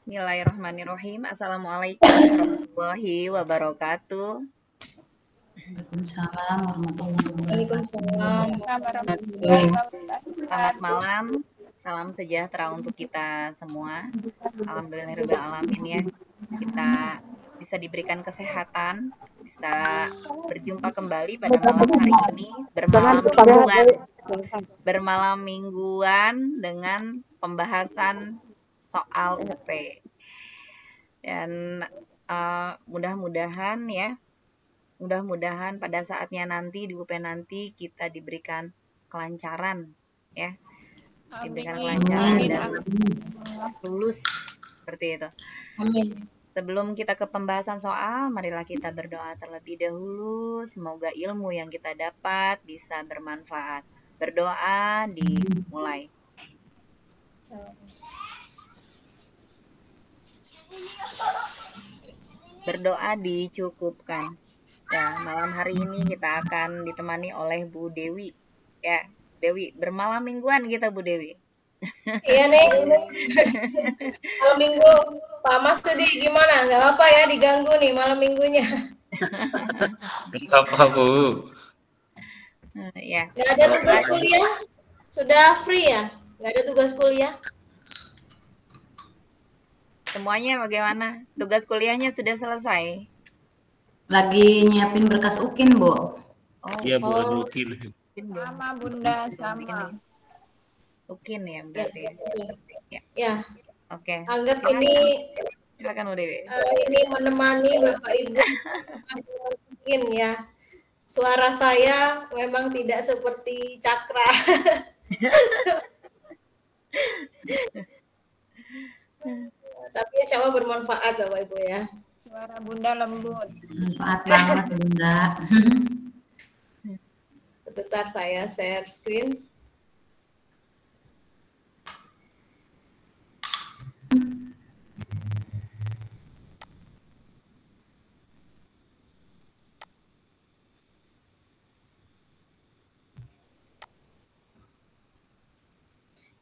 Bismillahirrahmanirrahim. Assalamualaikum warahmatullahi wabarakatuh. Waalaikumsalam warahmatullahi Waalaikumsalam warahmatullahi wabarakatuh. Selamat malam, salam sejahtera untuk kita semua. Alhamdulillahirrahmanirrahim ya. Kita bisa diberikan kesehatan, bisa berjumpa kembali pada malam hari ini bermalam mingguan dengan pembahasan soal UP. Dan mudah-mudahan pada saatnya nanti di UP nanti kita diberikan kelancaran ya. Diberikan kelancaran dan lulus seperti itu. Amin. Sebelum kita ke pembahasan soal, marilah kita berdoa terlebih dahulu. Semoga ilmu yang kita dapat bisa bermanfaat. Berdoa dimulai. Berdoa dicukupkan. Ya, malam hari ini kita akan ditemani oleh Bu Dewi. Ya, Dewi, bermalam mingguan kita Bu Dewi. Iya nih. Malam minggu Pak Mas tadi gimana? Nggak apa ya diganggu nih malam minggunya. Nggak apa Bu. Ya. Nggak ada tugas kuliah? Sudah free ya? Nggak ada tugas kuliah? Semuanya bagaimana? Tugas kuliahnya sudah selesai? Lagi nyiapin berkas UKIN, Bu. Iya, Bu, UKIN. Sama Bunda, sama. UKIN ya berarti. Ya. Oke. Anggap ini silakan Bu Dewi. Ini menemani Bapak Ibu mungkin ya. Suara saya memang tidak seperti Cakra. Tapi insya Allah bermanfaat Bapak Ibu ya. Suara Bunda lembut. Manfaat banget Bunda. Sebentar saya share screen.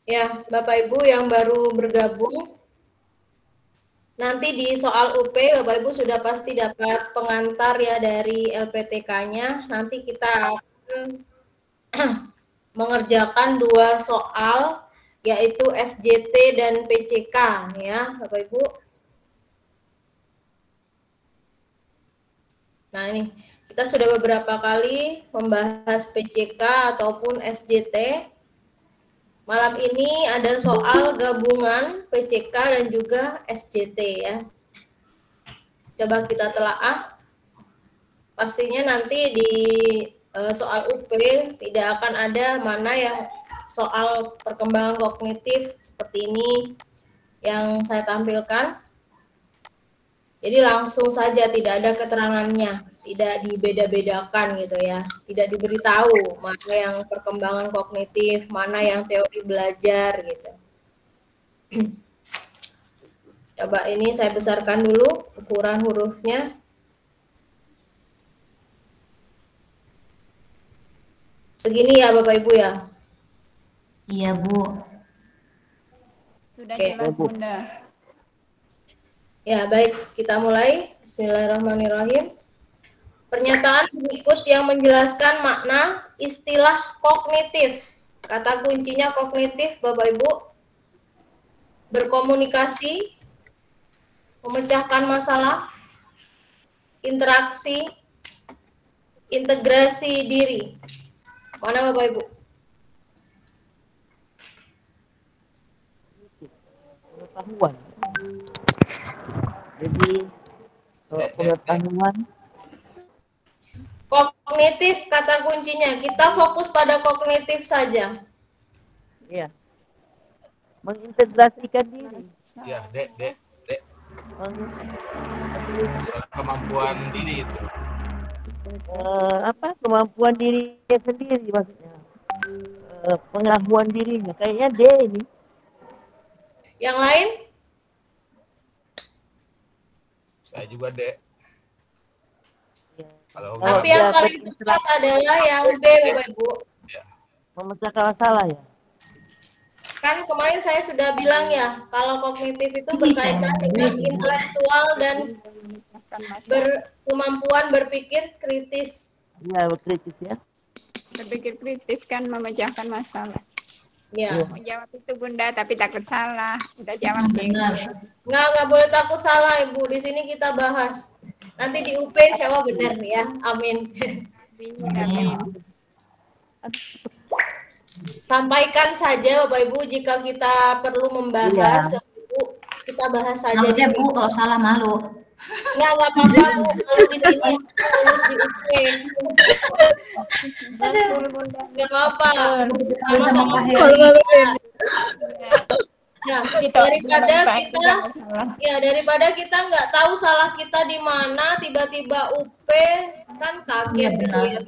Ya, Bapak Ibu yang baru bergabung, nanti di soal UP Bapak Ibu sudah pasti dapat pengantar ya dari LPTK-nya. Nanti kita akan mengerjakan 2 soal, yaitu SJT dan PCK ya, Bapak Ibu. Nah ini, kita sudah beberapa kali membahas PCK ataupun SJT. Malam ini ada soal gabungan PCK dan juga SJT ya. Coba kita telaah. Pastinya nanti di soal UP tidak akan ada mana yang soal perkembangan kognitif seperti ini yang saya tampilkan. Jadi langsung saja tidak ada keterangannya, tidak dibeda-bedakan gitu ya, tidak diberitahu mana yang perkembangan kognitif, mana yang teori belajar gitu. Coba ini saya besarkan dulu ukuran hurufnya. Segini ya Bapak Ibu ya? Iya Bu. Sudah jelas Bunda. Ya, baik, kita mulai. Bismillahirrahmanirrahim. Pernyataan berikut yang menjelaskan makna istilah kognitif. Kata kuncinya kognitif, Bapak Ibu. Berkomunikasi, memecahkan masalah, interaksi, integrasi diri. Mana Bapak Ibu? Pengetahuan. Jadi pengetahuan kognitif kata kuncinya. Kita fokus pada kognitif saja. Iya. Mengintegrasikan diri. Iya, Dek. Kemampuan diri itu. Kemampuan diri sendiri maksudnya. Pengetahuan dirinya. Kayaknya D ini. Yang lain? Saya juga Dek. Ya. Tapi yang paling tepat adalah yang B, Bapak Ibu. Ya. Memecahkan masalah ya. Kan kemarin saya sudah bilang ya, kalau kognitif itu berkaitan dengan intelektual dan kemampuan berpikir kritis. Ya, kritis ya. Berpikir kritis kan memecahkan masalah. Ya. Mau jawab itu Bunda, tapi takut salah. Udah jawab Benar. Nggak boleh takut salah Ibu. Di sini kita bahas. Nanti di UP insya Allah benar ya. Amin. Amin. Sampaikan saja Bapak Ibu jika kita perlu membahas, Ibu, kita bahas saja Malu di deh sini. Bu, kalau salah malu. Nggak apa-apa Bu, kalau di sini harus di UP. Nggak apa-apa. Sama Pak Sama-sama. Heri. Ya, daripada kita nggak tahu salah kita di mana, tiba-tiba UP kan kaget. Iya gitu benar. ya.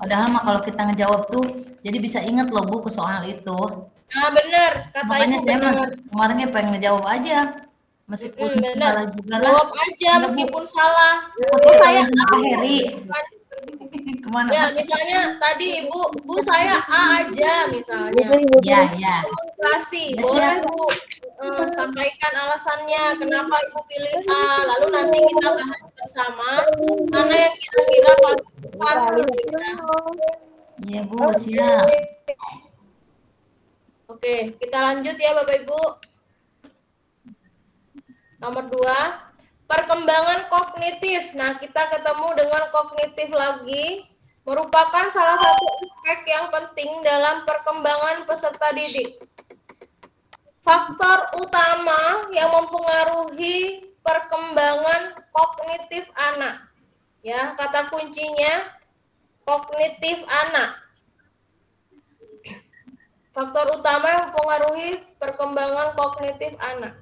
Padahal mah kalau kita ngejawab tuh, jadi bisa inget loh Bu ke soal itu. Nah benar, kata Makanya Ibu saya mah benar. kemarinnya pengen ngejawab aja, meskipun Benar. salah juga lah. Jawab aja meskipun salah. Aku Saya sama Pak Heri. Kemana? Ya, misalnya tadi Bu saya A aja misalnya. Ya. Komunikasi, Ya, boleh siap. Bu sampaikan alasannya kenapa Ibu pilih A, lalu nanti kita bahas bersama mana yang kira-kira paling tepat gitu ya. Iya Bu, siap. Oke, kita lanjut ya Bapak Ibu. Nomor 2, perkembangan kognitif. Nah, kita ketemu dengan kognitif lagi, merupakan salah satu aspek yang penting dalam perkembangan peserta didik. Faktor utama yang mempengaruhi perkembangan kognitif anak. Ya, kata kuncinya kognitif anak. Faktor utama yang mempengaruhi perkembangan kognitif anak.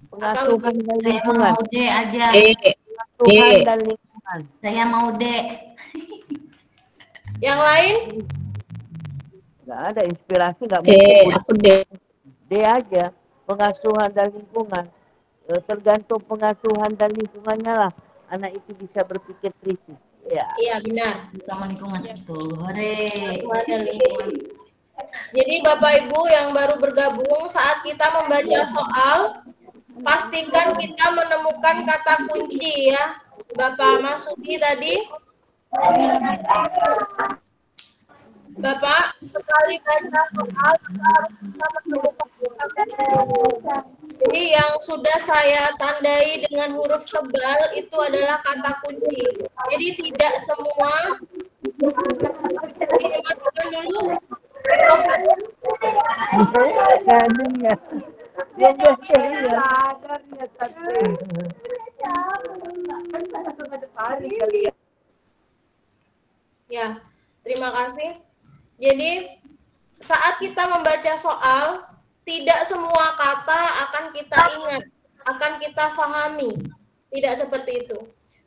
Pengasuhan dan Saya lingkungan. mau D aja. Pengasuhan dan lingkungan. Saya mau D. Yang lain? Nggak ada inspirasi, nggak mungkin. Aku deh. D aja. Pengasuhan dan lingkungan. Tergantung pengasuhan dan lingkungannya lah anak itu bisa berpikir kritis. Ya. Iya, benar. Sama lingkungan itu. Hore. Pengasuhan dan lingkungan. Jadi Bapak Ibu yang baru bergabung, saat kita membaca soal, pastikan kita menemukan kata kunci ya. Bapak Masudi tadi. Bapak, sekali baca soal, kita harus bisa menemukan kata kunci. Jadi yang sudah saya tandai dengan huruf tebal itu adalah kata kunci. Jadi tidak semua, dimatikan dulu mikrofonnya. Jadinya. Ya, terima kasih. Jadi, saat kita membaca soal, tidak semua kata akan kita ingat, akan kita pahami. Tidak seperti itu.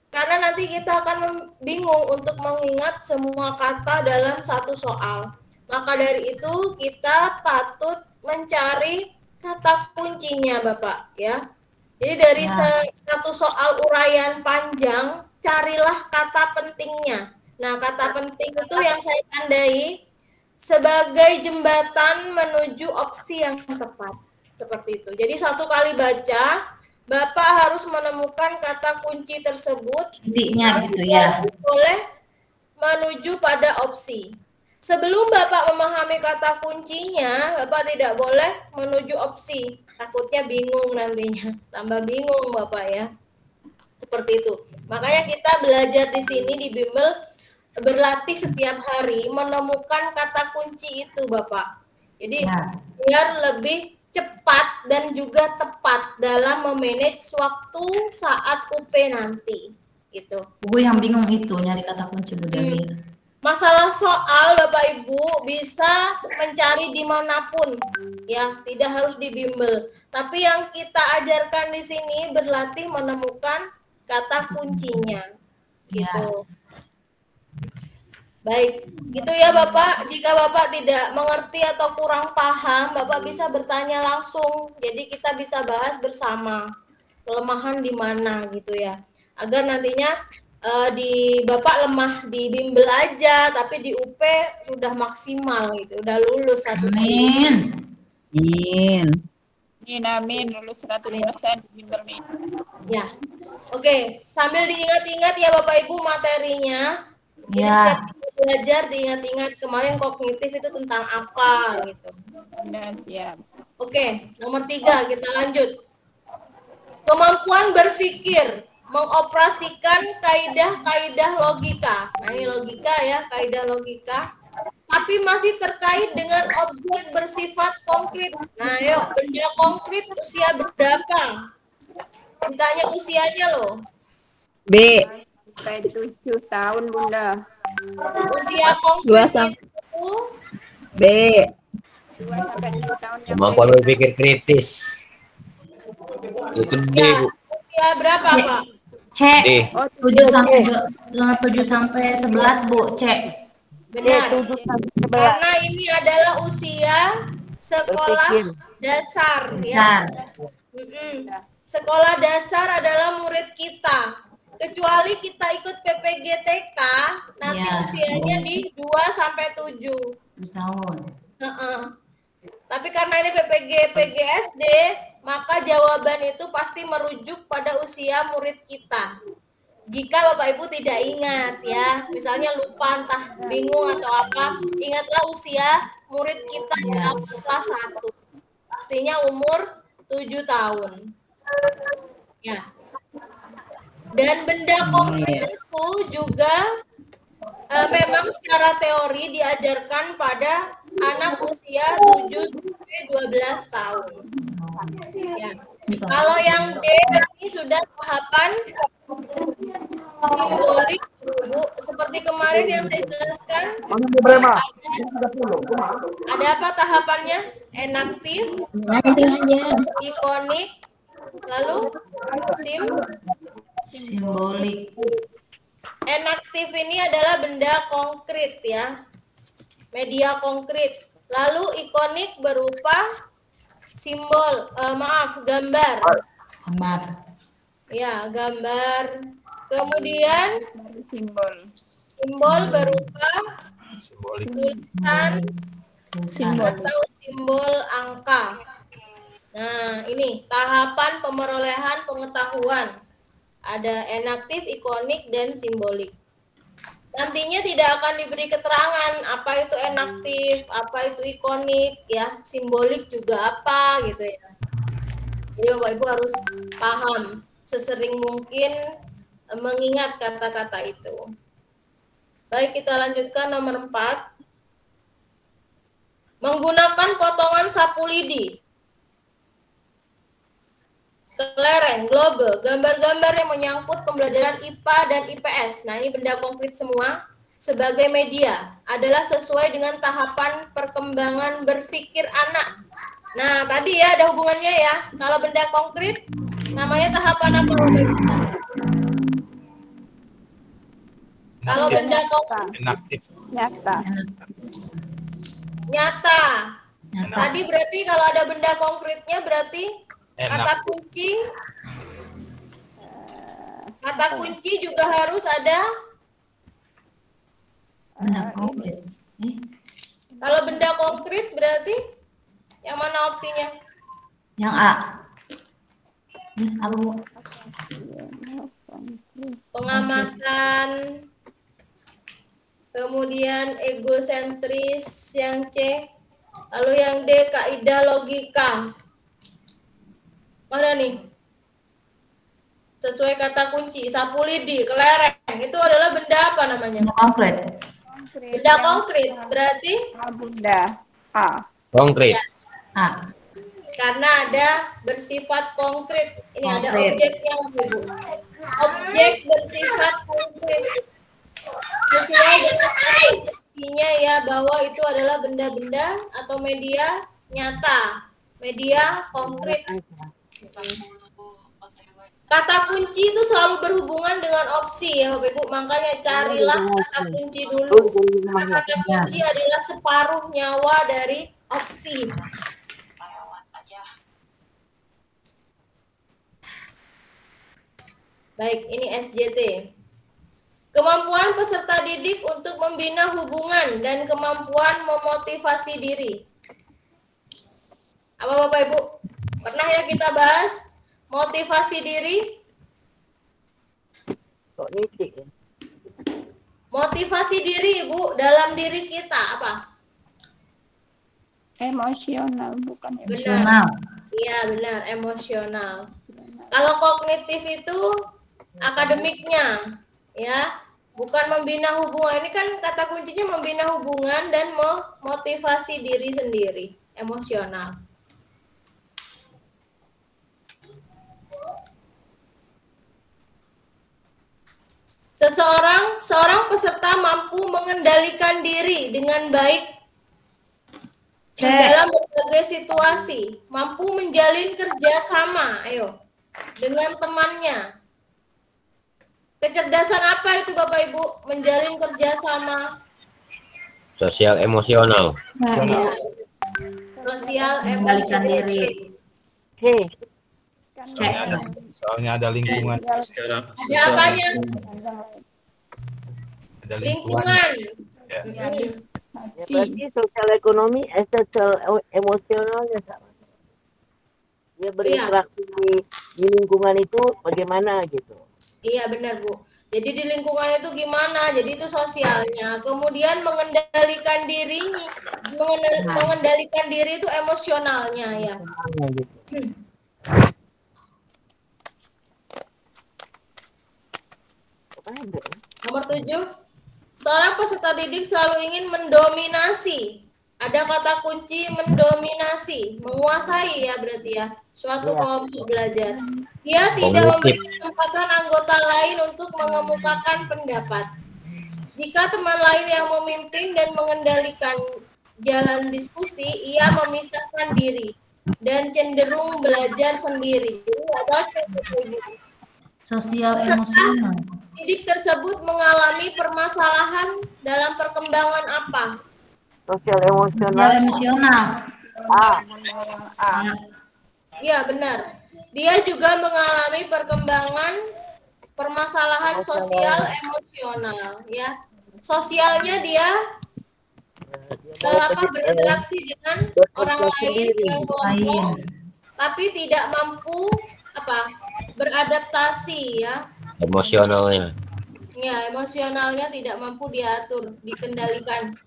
Karena nanti kita akan bingung untuk mengingat semua kata dalam satu soal. Maka dari itu, kita patut mencari kata kuncinya, Bapak, ya. Jadi dari satu soal uraian panjang, carilah kata pentingnya. Nah, kata penting itu yang saya tandai sebagai jembatan menuju opsi yang tepat. Seperti itu. Jadi satu kali baca, Bapak harus menemukan kata kunci tersebut. Intinya gitu ya. Boleh menuju pada opsi. Sebelum Bapak memahami kata kuncinya, Bapak tidak boleh menuju opsi. Takutnya bingung nantinya. Tambah bingung Bapak ya. Seperti itu. Makanya kita belajar di sini di bimbel, berlatih setiap hari menemukan kata kunci itu Bapak. Jadi biar lebih cepat dan juga tepat dalam memanage waktu saat UP nanti. Gitu. Gue yang bingung itu nyari kata kunci Bu Dewi. Masalah soal Bapak Ibu bisa mencari dimanapun, ya tidak harus di bimbel. Tapi yang kita ajarkan di sini berlatih menemukan kata kuncinya, gitu. Baik, gitu ya Bapak. Jika Bapak tidak mengerti atau kurang paham, Bapak bisa bertanya langsung. Jadi kita bisa bahas bersama kelemahan di mana, gitu ya. Agar nantinya di Bapak lemah di bimbel aja, tapi di UP sudah maksimal gitu, udah lulus satu. Amin. Amin, lulus 100% bimbel nih. Ya. Oke, sambil diingat-ingat ya Bapak Ibu materinya. Jadi Ya. setiap kita belajar diingat-ingat kemarin kognitif itu tentang apa gitu. Udah siap. Oke, nomor 3 kita lanjut. Kemampuan berpikir, mengoperasikan kaidah-kaidah logika. Nah, ini logika ya, kaidah logika. Tapi masih terkait dengan objek bersifat konkret. Nah, yuk, benda konkret usia berapa? Ditanya usianya loh. Sampai 7 tahun, Bunda. Usia konkret itu 2 sampai 7 tahun yang Kemampuan berpikir kritis. Itu D, ya, Bu. usia berapa, Pak? Cek. D. 7 sampai 11, Bu. Cek. Benar. 7 sampai 11. Karena ini adalah usia sekolah Berpikir. dasar ya. Benar. Sekolah dasar adalah murid kita. Kecuali kita ikut PPGTK, nanti Ya. usianya di 2 sampai 7. 7 tahun. Heeh. Tapi karena ini PGSD, maka jawaban itu pasti merujuk pada usia murid kita. Jika Bapak Ibu tidak ingat ya, misalnya lupa entah bingung atau apa, ingatlah usia murid kita di Ya. awal kelas 1. Pastinya umur 7 tahun. Ya. Dan benda konkret itu juga memang secara teori diajarkan pada anak usia 7 sampai 12 tahun. Ya. Kalau yang D ini sudah tahapan simbolik, Bu. Seperti kemarin yang saya jelaskan. Ada apa tahapannya? Enaktif, ikonik, lalu Simbolik. enaktif ini adalah benda konkret ya. Media konkret. Lalu ikonik berupa simbol, gambar. Gambar. Ya, gambar. Kemudian Simbol. simbol berupa Simbolik. tulisan Simbol. atau simbol angka. Nah, ini tahapan pemerolehan pengetahuan. Ada enaktif, ikonik, dan simbolik. Nantinya tidak akan diberi keterangan apa itu enaktif, apa itu ikonik, ya, simbolik juga apa gitu ya. Jadi Bapak Ibu harus paham sesering mungkin mengingat kata-kata itu. Baik, kita lanjutkan nomor 4. Menggunakan potongan sapu lidi, kelereng, globe, gambar-gambar yang menyangkut pembelajaran IPA dan IPS. Nah, ini benda konkret semua sebagai media adalah sesuai dengan tahapan perkembangan berpikir anak. Nah, tadi ya ada hubungannya ya. Kalau benda konkret namanya tahapan apa, Bapak Ibu? Kalau benda konkret Enaktif. Nyata. nyata. Nyata. Tadi berarti kalau ada benda konkretnya berarti kata Enak. kunci juga harus ada. Benda konkret. Kalau benda konkret berarti yang mana opsinya? Yang A. Apa? Pengamatan, kemudian egosentris yang C, lalu yang D kaidah logika. Mana nih? Sesuai kata kunci, sapu lidi, kelereng, itu adalah benda apa namanya? Benda konkret. Benda konkret, berarti Bunda. A. Konkret. A. karena ada bersifat konkret. Ini ada Konkret. objeknya, Ibu. Objek bersifat konkret. Sesuai dengan artinya ya bahwa itu adalah benda-benda atau media nyata, media konkret. Kata kunci itu selalu berhubungan dengan opsi ya Bapak Ibu. Makanya carilah kata kunci dulu. Karena kata kunci adalah separuh nyawa dari opsi. Baik, ini SJT. Kemampuan peserta didik untuk membina hubungan dan kemampuan memotivasi diri. Apa Bapak Ibu? Pernah ya kita bahas motivasi diri? Kok nitik ya? Motivasi diri Ibu dalam diri kita apa? Emosional bukan Benar. Emosional. Iya benar, emosional. Kalau kognitif itu akademiknya, ya, bukan membina hubungan. Ini kan kata kuncinya membina hubungan dan memotivasi diri sendiri, emosional. Seorang peserta mampu mengendalikan diri dengan baik dalam berbagai situasi, mampu menjalin kerjasama, dengan temannya. Kecerdasan apa itu Bapak Ibu? Menjalin kerjasama. Sosial emosional. Sosial Mengendalikan emosional. diri. Hei, Soalnya ada lingkungan. Secara Ada apanya? Ada lingkungan. Lingkungan. Ya. ya berarti sosial ekonomi, sosial emosionalnya sama. Dia berinteraksi di lingkungan itu bagaimana gitu. Iya benar Bu. Jadi di lingkungan itu gimana? Jadi itu sosialnya. Kemudian mengendalikan dirinya, mengendalikan diri itu emosionalnya ya. Nomor 7. Seorang peserta didik selalu ingin mendominasi. Ada kata kunci mendominasi, menguasai ya berarti ya. Suatu kelompok belajar. Dia tidak memberi kesempatan anggota lain untuk mengemukakan pendapat. Jika teman lain yang memimpin dan mengendalikan jalan diskusi, ia memisahkan diri dan cenderung belajar sendiri. Sosial emosional. Didik tersebut mengalami permasalahan dalam perkembangan apa? Sosial emosional. Sosial emosional. Iya benar. Dia juga mengalami permasalahan sosial emosional ya. Sosialnya dia berinteraksi dengan orang lain, dengan kelompok, tapi tidak mampu beradaptasi ya. Emosionalnya. Ya, emosionalnya tidak mampu diatur, dikendalikan.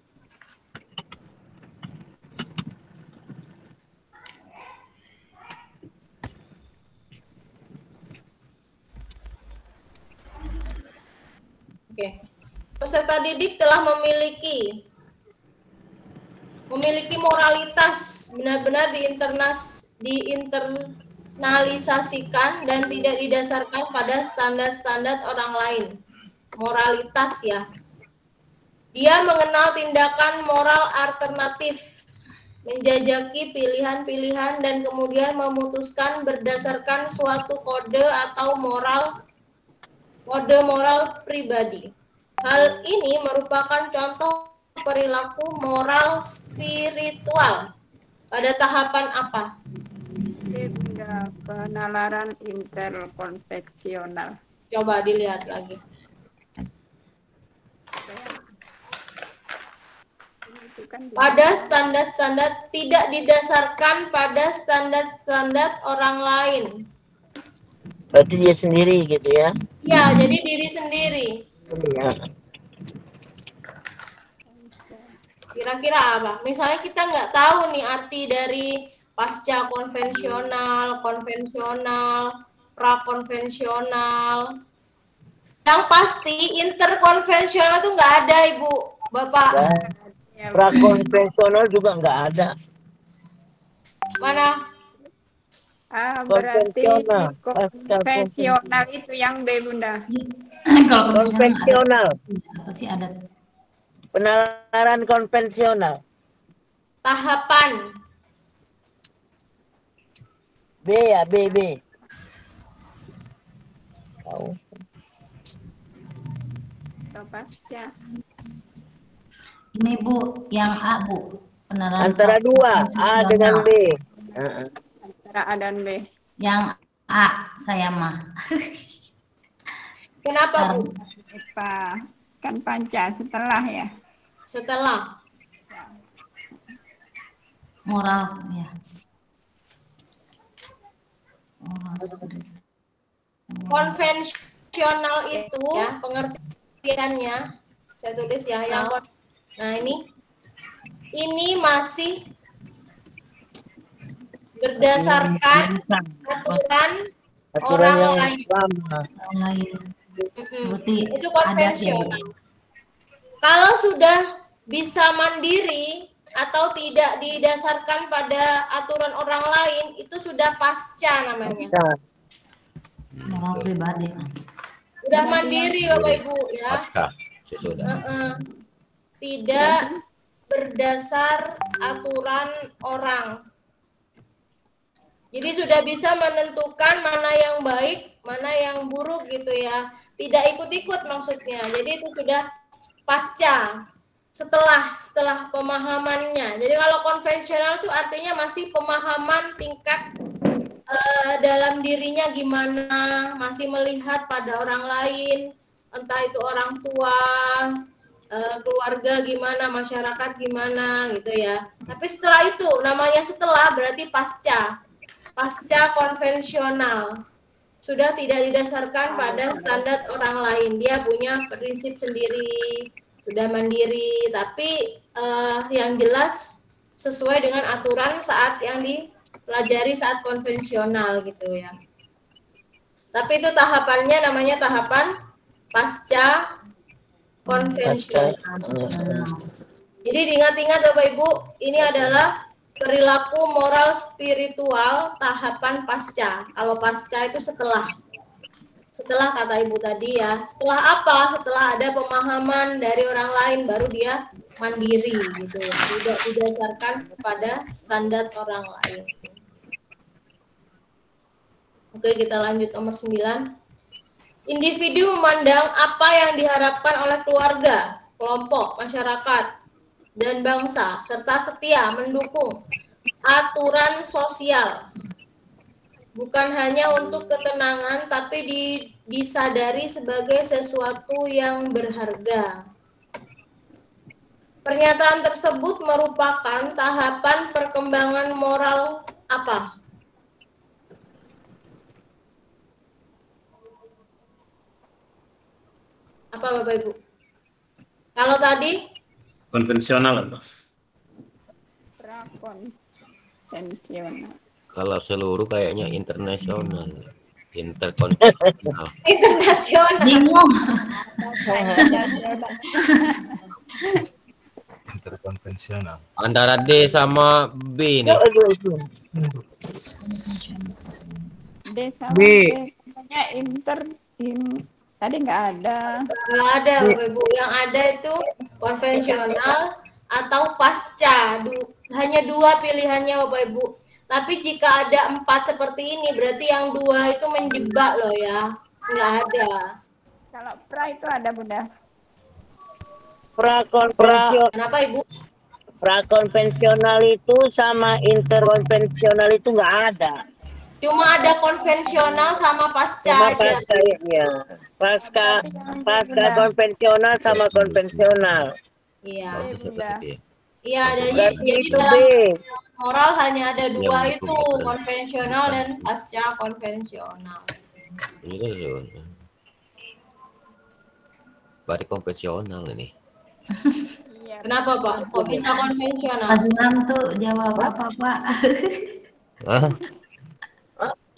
Oke. Peserta didik telah memiliki moralitas, benar-benar diinternalisasikan dan tidak didasarkan pada standar-standar orang lain. Moralitas ya. Dia mengenal tindakan moral alternatif, menjajaki pilihan-pilihan dan kemudian memutuskan berdasarkan suatu kode atau kode moral pribadi. Hal ini merupakan contoh perilaku moral spiritual. Pada tahapan apa? Penalaran interkonfesional. Coba dilihat lagi. Pada standar-standar, tidak didasarkan pada standar-standar orang lain. Berarti dia sendiri gitu ya? Ya, jadi diri sendiri. Ya. Kira-kira apa? Misalnya kita nggak tahu nih arti dari pasca konvensional, prakonvensional. Yang pasti interkonvensional itu nggak ada, Ibu, Bapak. Prakonvensional juga nggak ada. Mana? Berarti konvensional itu yang B, Bunda. Kalau konvensional. Apa sih ada? Penalaran konvensional. Tahapan. B ya, B. Tahu. Pasca. Ini Bu, yang A Bu. Penalaran Antara dua, A dengan B. Antara A dan B. Yang A saya mah. Kenapa Bu? Kan panca setelah ya. Setelah. Moral ya. Konvensional itu ya pengertiannya, saya tulis ya yang nah ini masih berdasarkan aturan orang yang lain. Orang lain. Seperti Itu adat ya, Bu. konvensional. Kalau sudah bisa mandiri atau tidak didasarkan pada aturan orang lain, itu sudah pasca namanya. Moral pribadi. Udah mandiri Bapak Ibu ya. Pasca sesudah. Tidak berdasar aturan orang. Jadi sudah bisa menentukan mana yang baik, mana yang buruk gitu ya. Tidak ikut-ikut maksudnya. Jadi itu sudah pasca, setelah pemahamannya. Jadi kalau konvensional itu artinya masih pemahaman tingkat dalam dirinya gimana, masih melihat pada orang lain, entah itu orang tua, keluarga gimana, masyarakat gimana gitu ya. Tapi setelah itu, namanya setelah berarti pasca konvensional. Sudah tidak didasarkan pada standar orang lain. Dia punya prinsip sendiri, sudah mandiri, tapi yang jelas sesuai dengan aturan saat yang dipelajari saat konvensional gitu ya. Tapi itu tahapannya namanya tahapan pasca konvensional. Jadi diingat-ingat Bapak Ibu, ini adalah perilaku moral spiritual tahapan pasca. Kalau pasca itu setelah kata Ibu tadi ya. Setelah apa? Setelah ada pemahaman dari orang lain baru dia mandiri gitu ya. Tidak didasarkan kepada standar orang lain. Oke, kita lanjut nomor 9. Individu memandang apa yang diharapkan oleh keluarga, kelompok, masyarakat, dan bangsa, serta setia mendukung aturan sosial. Bukan hanya untuk ketenangan, tapi disadari sebagai sesuatu yang berharga. Pernyataan tersebut merupakan tahapan perkembangan moral apa? Apa Bapak Ibu? Kalau tadi konvensional atau prakonvensional. Kalau seluruh kayaknya internasional, interkontinental. internasional. Bingung. Interkonvensional. Antara D sama B nih. D sama B. namanya tadi nggak ada. Nggak ada Bapak Ibu. Yang ada itu konvensional atau pasca. Hanya dua pilihannya Bapak Ibu. Tapi jika ada 4 seperti ini, berarti yang 2 itu menjebak loh ya. Nggak ada. Kalau pra itu ada Bunda. Kenapa Ibu? Prakonvensional itu sama interkonvensional itu nggak ada. Cuma ada konvensional sama pasca Sama aja. pasca konvensional sama konvensional. Iya. Bagus seperti itu. Iya, jadi Berarti itu B. dalam moral hanya ada 2 Yang itu, betul. konvensional dan pasca konvensional. Ini kan sebenarnya. Berarti konvensional ini. Kenapa Pak? Kok bisa konvensional? Pak Sulam tuh jawab apa Pak? Hah?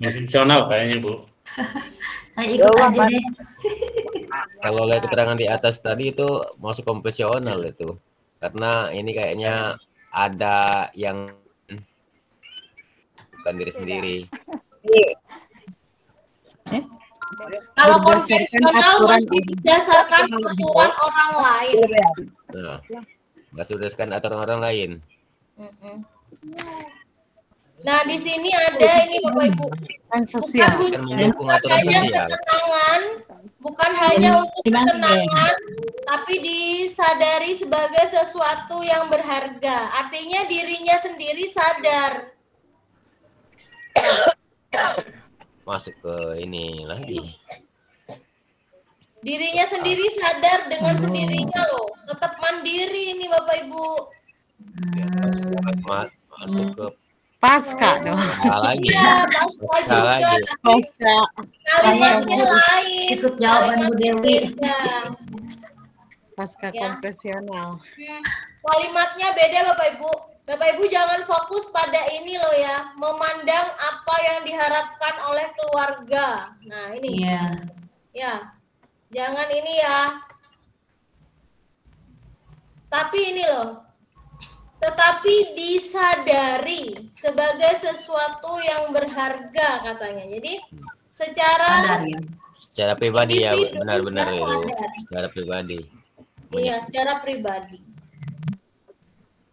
konvensional kayaknya Bu. Saya ikut aja deh. Kalau lihat keterangan di atas tadi itu masuk konvensional itu. Karena ini kayaknya ada yang bukan diri sendiri. Kalau konvensional masih berdasarkan aturan orang lain. Nah, nggak berdasarkan aturan orang lain. Nah, di sini ada ini Bapak Ibu. Kan mendukung aturan sosial. Bukan hanya untuk ketenangan, tapi disadari sebagai sesuatu yang berharga. Artinya dirinya sendiri sadar. Masuk ke ini lagi. Dirinya sendiri sadar dengan sendirinya loh. Tetap mandiri ini Bapak Ibu. Masuk ke Pasca dong. Salah lagi. Iya, pasca Salah juga, lagi. tapi Pasca. kalimatnya lain. Ikut jawaban Bu Dewi. Beda. Pasca Ya. konfesional. Kalimatnya beda Bapak Ibu. Bapak Ibu jangan fokus pada ini loh ya, memandang apa yang diharapkan oleh keluarga. Nah ini, Iya. ya, jangan ini ya. Tapi ini loh, tetapi disadari sebagai sesuatu yang berharga katanya. Jadi secara Sadar ya. Secara pribadi ya, individu benar-benar kita itu. sadar. Secara pribadi. Iya, secara pribadi.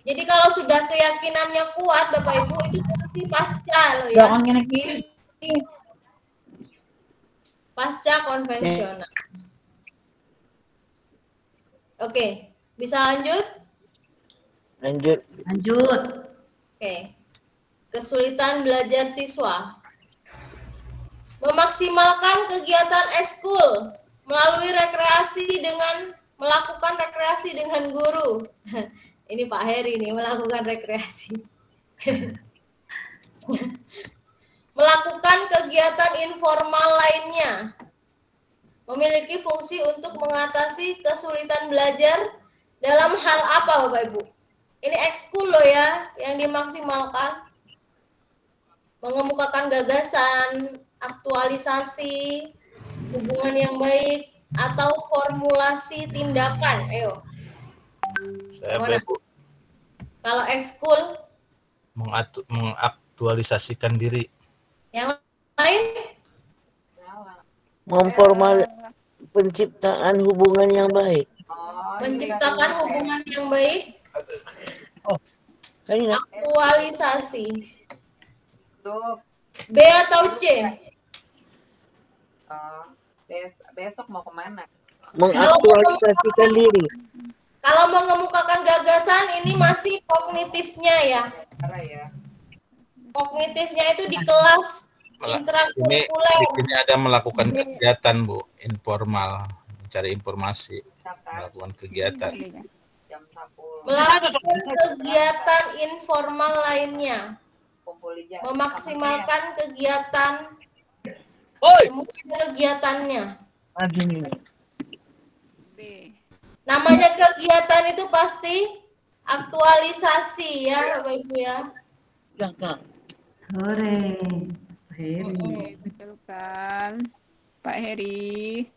Jadi kalau sudah keyakinannya kuat, Bapak Ibu, itu pasti pasca loh ya. Jangan gini-gini. Pasca konvensional. Oke, bisa lanjut? Lanjut. Lanjut. Oke. Kesulitan belajar siswa. Memaksimalkan kegiatan eskul melalui melakukan rekreasi dengan guru. Ini Pak Heri nih, melakukan rekreasi. Melakukan kegiatan informal lainnya. Memiliki fungsi untuk mengatasi kesulitan belajar dalam hal apa Bapak Ibu? Ini ekskul loh ya, yang dimaksimalkan. Mengemukakan gagasan, aktualisasi, hubungan yang baik, atau formulasi tindakan. Ayo. Saya Mana? Bu, Kalau ekskul, mengaktualisasikan diri. yang lain? Memformal penciptaan hubungan yang baik. Menciptakan hubungan yang baik, Kan aktualisasi. B atau C? Besok mau kemana? mengaktualisasikan diri. Kalau mengemukakan gagasan ini masih kognitifnya ya. Kognitifnya itu di kelas Di sini intrakurikuler. ada melakukan kegiatan Bu, informal, mencari informasi, melakukan kegiatan. Jam 10. Melakukan kegiatan informal lainnya. Kumpul di jam. Memaksimalkan kegiatan semua kegiatannya. Namanya kegiatan itu pasti aktualisasi ya Bapak Ibu ya. Hore. Heri. Betul kan, Pak Heri.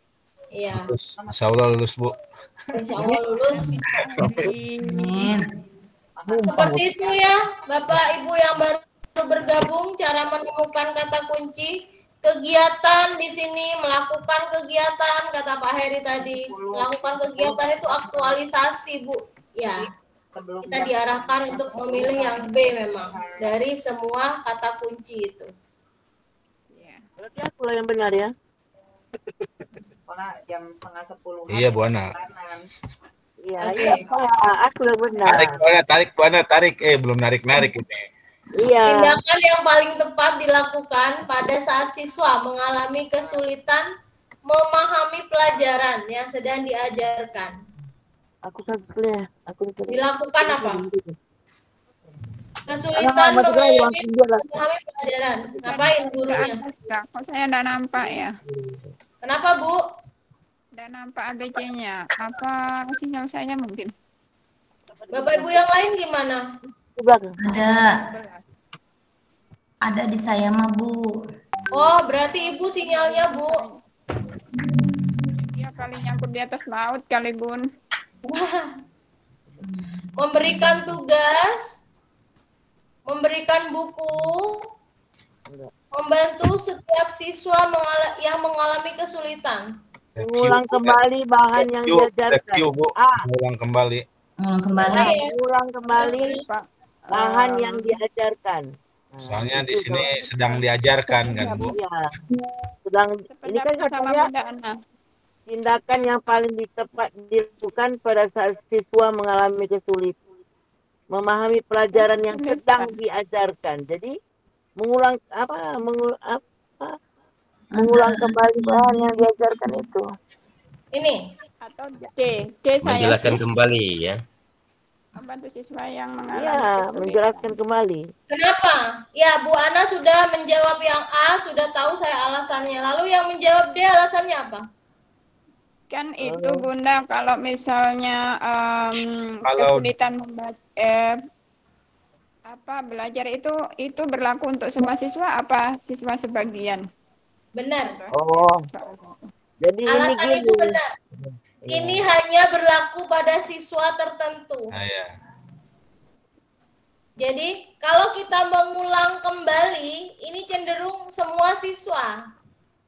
Iya, Terus, Insya Allah lulus Bu. insya Allah lulus. Amin. Seperti itu ya Bapak Ibu yang baru bergabung, cara menemukan kata kunci. Kegiatan di sini, melakukan kegiatan, kata Pak Heri tadi. Melakukan kegiatan itu aktualisasi Bu. Ya, kita diarahkan untuk memilih yang B memang. Dari semua kata kunci itu. Berarti aku lah yang benar ya. Karena jam 9:30. Iya Bu Ana. Iya, Oke. iya Pak. Aku yang benar. Tarik Bu Ana, tarik. Belum narik ini. Iya. Tindakan yang paling tepat dilakukan pada saat siswa mengalami kesulitan memahami pelajaran yang sedang diajarkan. Aku sekali ya. Aku Dilakukan apa? Kesulitan memahami pelajaran. Ngapain gurunya? Kok saya enggak nampak ya? Kenapa Bu? Enggak nampak ABC-nya. Apa sinyal saya mungkin? Bapak Ibu yang lain gimana? Di belakang. Ada di saya mah Bu. Oh, berarti Ibu sinyalnya Bu. Ya kali nyangkut di atas laut kali Bun. Memberikan tugas, memberikan buku, membantu setiap siswa yang mengalami kesulitan. Mengulang kembali bahan yang diajarkan. Review Bu, mengulang kembali. Mengulang kembali bahan yang diajarkan. Soalnya di sini sedang diajarkan kan Bu. Iya. Sedang ini kan katanya tindakan yang paling tepat dilakukan pada saat siswa mengalami kesulitan, memahami pelajaran yang sedang diajarkan. Jadi mengulang kembali bahan yang diajarkan itu. Ini atau D saya Menjelaskan kembali ya. membantu siswa yang mengalami Iya, kesulitan. menjelaskan kembali. Kenapa? Ya, Bu Ana sudah menjawab yang A, sudah tahu saya alasannya. Lalu yang menjawab D alasannya apa? Kan itu Bunda kalau misalnya Kalau- kesulitan belajar itu berlaku untuk semua siswa apa siswa sebagian? Benar. Oh, jadi ini Alasan gini. Ibu benar. Ini hanya berlaku pada siswa tertentu. Nah, ya. Jadi, kalau kita mengulang kembali, ini cenderung semua siswa.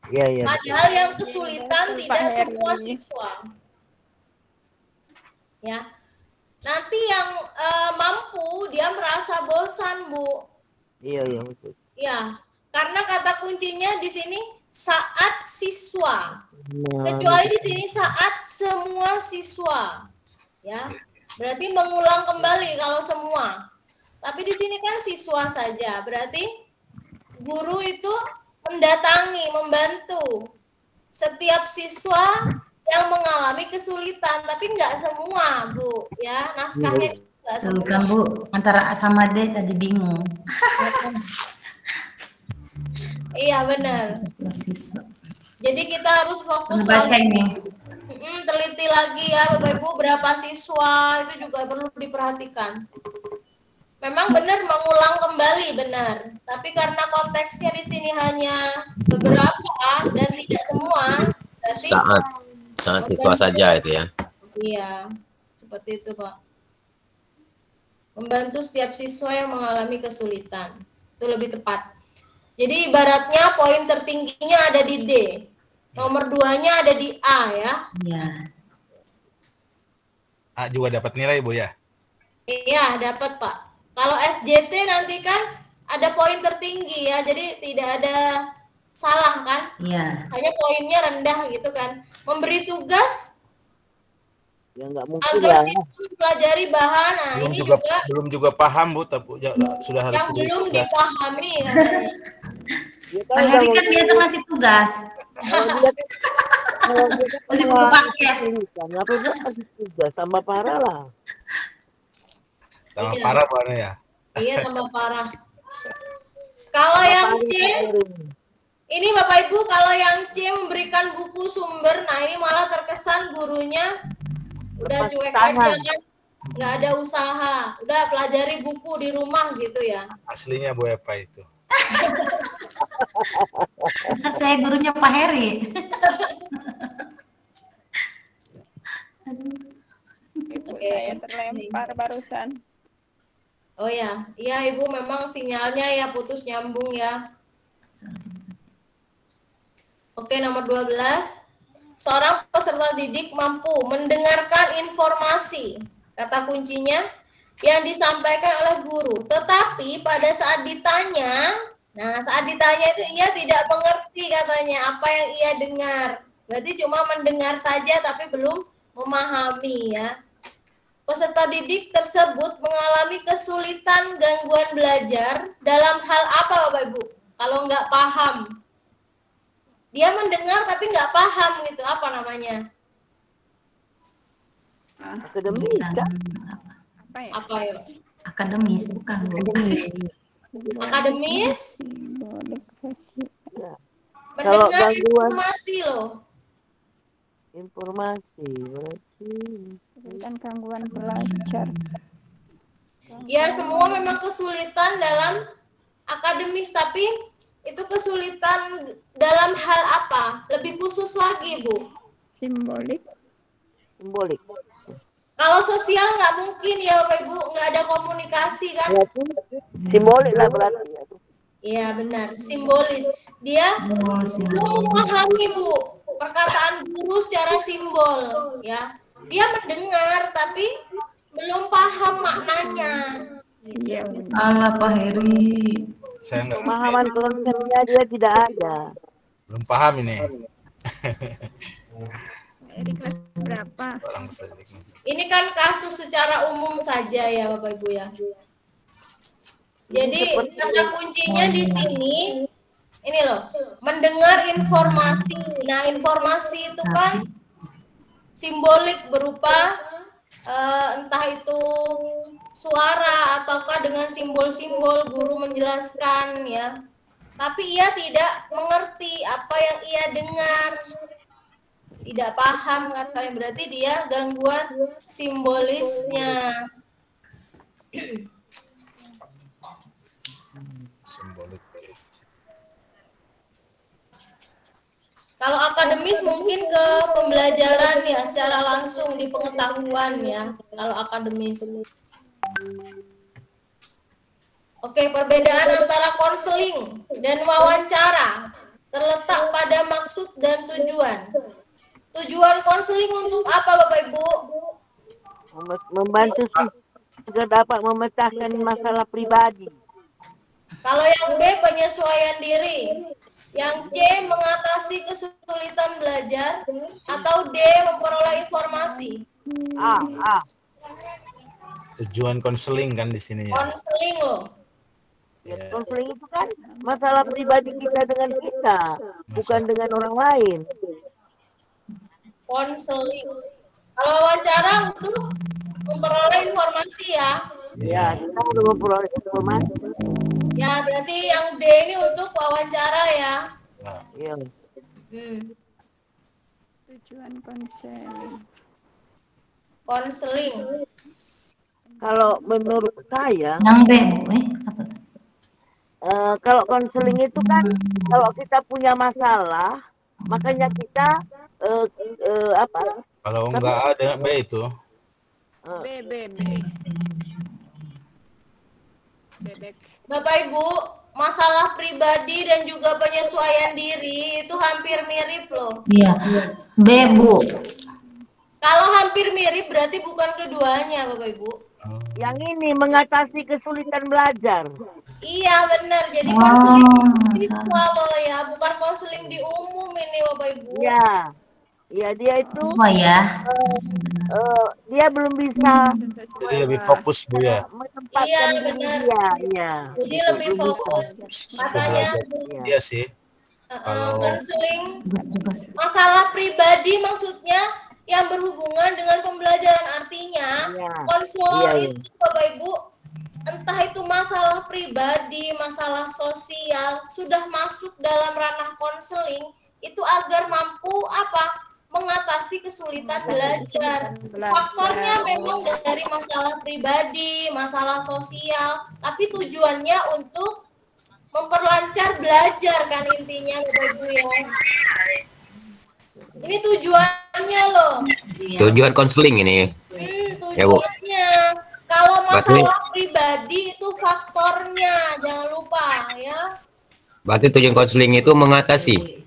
Iya, iya. Padahal yang kesulitan Pak tidak Heri. semua siswa. Ya. Nanti yang mampu dia merasa bosan, Bu. Iya, iya, betul. Ya, karena kata kuncinya di sini saat siswa. Nah, Kecuali di sini saat semua siswa. Ya. Berarti mengulang kembali kalau semua. Tapi di sini kan siswa saja. Berarti guru itu mendatangi, membantu setiap siswa yang mengalami kesulitan, tapi nggak semua, Bu, ya. Naskahnya nggak Tuh semua. kan Bu, antara A sama D tadi bingung. Iya, benar. Setiap siswa. Jadi kita harus fokus Baca lagi. ini. Teliti lagi ya, Bapak Ibu, berapa siswa itu juga perlu diperhatikan. Memang benar mengulang kembali, benar. Tapi karena konteksnya di sini hanya beberapa dan tidak semua, berarti Saat siswa saja itu ya. iya, seperti itu, Pak. Membantu setiap siswa yang mengalami kesulitan. Itu lebih tepat. Jadi ibaratnya poin tertingginya ada di D. Nomor 2-nya ada di A ya. Iya. A juga dapat nilai, Bu ya? Iya, dapat, Pak. Kalau SJT nanti kan ada poin tertinggi ya. Jadi tidak ada salah kan? Iya. Hanya poinnya rendah gitu kan. Memberi tugas ya nggak mungkin agar lah. siswa mempelajari bahan. Nah, Belum ini juga juga belum juga paham, Bu, tapi sudah harus yang belum diberi tugas. dipahami katanya. Dia Pak Heri kan biasa ngasih tugas. Masih buku paket. Ngapa dia kasih tugas sama parah lah. Tambah Iya. parah, Bu Ana ya. Iya, tambah parah. Kalau yang C, ini Bapak Ibu, kalau yang C memberikan buku sumber, nah ini malah terkesan gurunya udah Lepas cuek tangan. aja kan, nggak ada usaha, udah pelajari buku di rumah gitu ya. Aslinya Bu Epa itu. Saya gurunya Pak Heri. Ibu saya terlempar barusan. Oh ya, iya Ibu memang sinyalnya ya putus nyambung ya. Oke, nomor 12. Seorang peserta didik mampu mendengarkan informasi, kata kuncinya, yang disampaikan oleh guru. Tetapi pada saat ditanya, saat ditanya itu ia tidak mengerti katanya apa yang ia dengar. Berarti cuma mendengar saja tapi belum memahami ya. Peserta didik tersebut mengalami kesulitan gangguan belajar dalam hal apa Bapak Ibu? Kalau nggak paham. Dia mendengar tapi nggak paham gitu, apa namanya? Akademika. Apa ya? Apa ya? Akademis, bukan Bu. Akademis? Simbolik sosial. Kalau Mendengar gangguan informasi loh. informasi berarti Dan gangguan belajar. Ya semua memang kesulitan dalam akademis, tapi itu kesulitan dalam hal apa? Lebih khusus lagi Bu. Simbolik. simbolik. Kalau sosial nggak mungkin ya Bapak Ibu, nggak ada komunikasi kan? Berarti simbolik lah berarti. Iya benar, simbolis. Dia Oh, belum memahami Bu perkataan guru secara simbol ya. Dia mendengar tapi belum paham maknanya. Iya, Bunda. Alah Pak Heri. Saya nggak Pemahaman konsepnya dia tidak ada. belum paham ini. Dari kelas berapa? Orang peserta didik. Ini kan kasus secara umum saja ya Bapak Ibu ya. Jadi kata kuncinya di sini ini loh, mendengar informasi. Nah, informasi itu kan simbolik berupa entah itu suara ataukah dengan simbol-simbol guru menjelaskan ya. Tapi ia tidak mengerti apa yang ia dengar. Tidak paham katanya, berarti dia gangguan simbolisnya. Simbolik. Kalau akademis mungkin ke pembelajaran ya secara langsung di pengetahuan ya. Kalau akademis. Oke, perbedaan antara konseling dan wawancara terletak pada maksud dan tujuan. Tujuan konseling untuk apa Bapak Ibu? Membantu agar dapat memecahkan masalah pribadi. Kalau yang B penyesuaian diri, yang C mengatasi kesulitan belajar, atau D memperoleh informasi. Tujuan konseling kan di sini ya. Konseling loh. Ya, konseling itu kan masalah pribadi kita dengan kita, bukan dengan orang lain. Konseling. Kalau wawancara untuk memperoleh informasi ya. Ya, kita udah memperoleh informasi. Ya, berarti yang D ini untuk wawancara ya. Iya. Tujuan konseling. Konseling. Kalau menurut saya, Yang B, Bu. kalau konseling itu kan kalau kita punya masalah, makanya kita Kalau enggak ada B itu. Bebek. Bapak Ibu, masalah pribadi dan juga penyesuaian diri itu hampir mirip loh. Iya. B, Bu. Kalau hampir mirip berarti bukan keduanya Bapak Ibu. Yang ini mengatasi kesulitan belajar. Iya benar. Jadi konseling siswa loh ya, bukan konseling di umum ini Bapak Ibu. Iya. Ya dia itu Sesuai ya. dia belum bisa Jadi lebih fokus Bu ya. Iya benar. Iya. Jadi lebih fokus. Katanya Iya sih. konseling masalah pribadi maksudnya yang berhubungan dengan pembelajaran, artinya konselor itu Bapak Ibu entah itu masalah pribadi, masalah sosial sudah masuk dalam ranah konseling itu agar mampu mengatasi kesulitan belajar. Faktornya memang dari masalah pribadi, masalah sosial, tapi tujuannya untuk memperlancar belajar kan intinya Bapak Ibu ya. Ini tujuannya loh. Tujuan konseling ini. Ya, Bu. Tujuannya. Kalau masalah pribadi itu faktornya, jangan lupa ya. Berarti tujuan konseling itu mengatasi.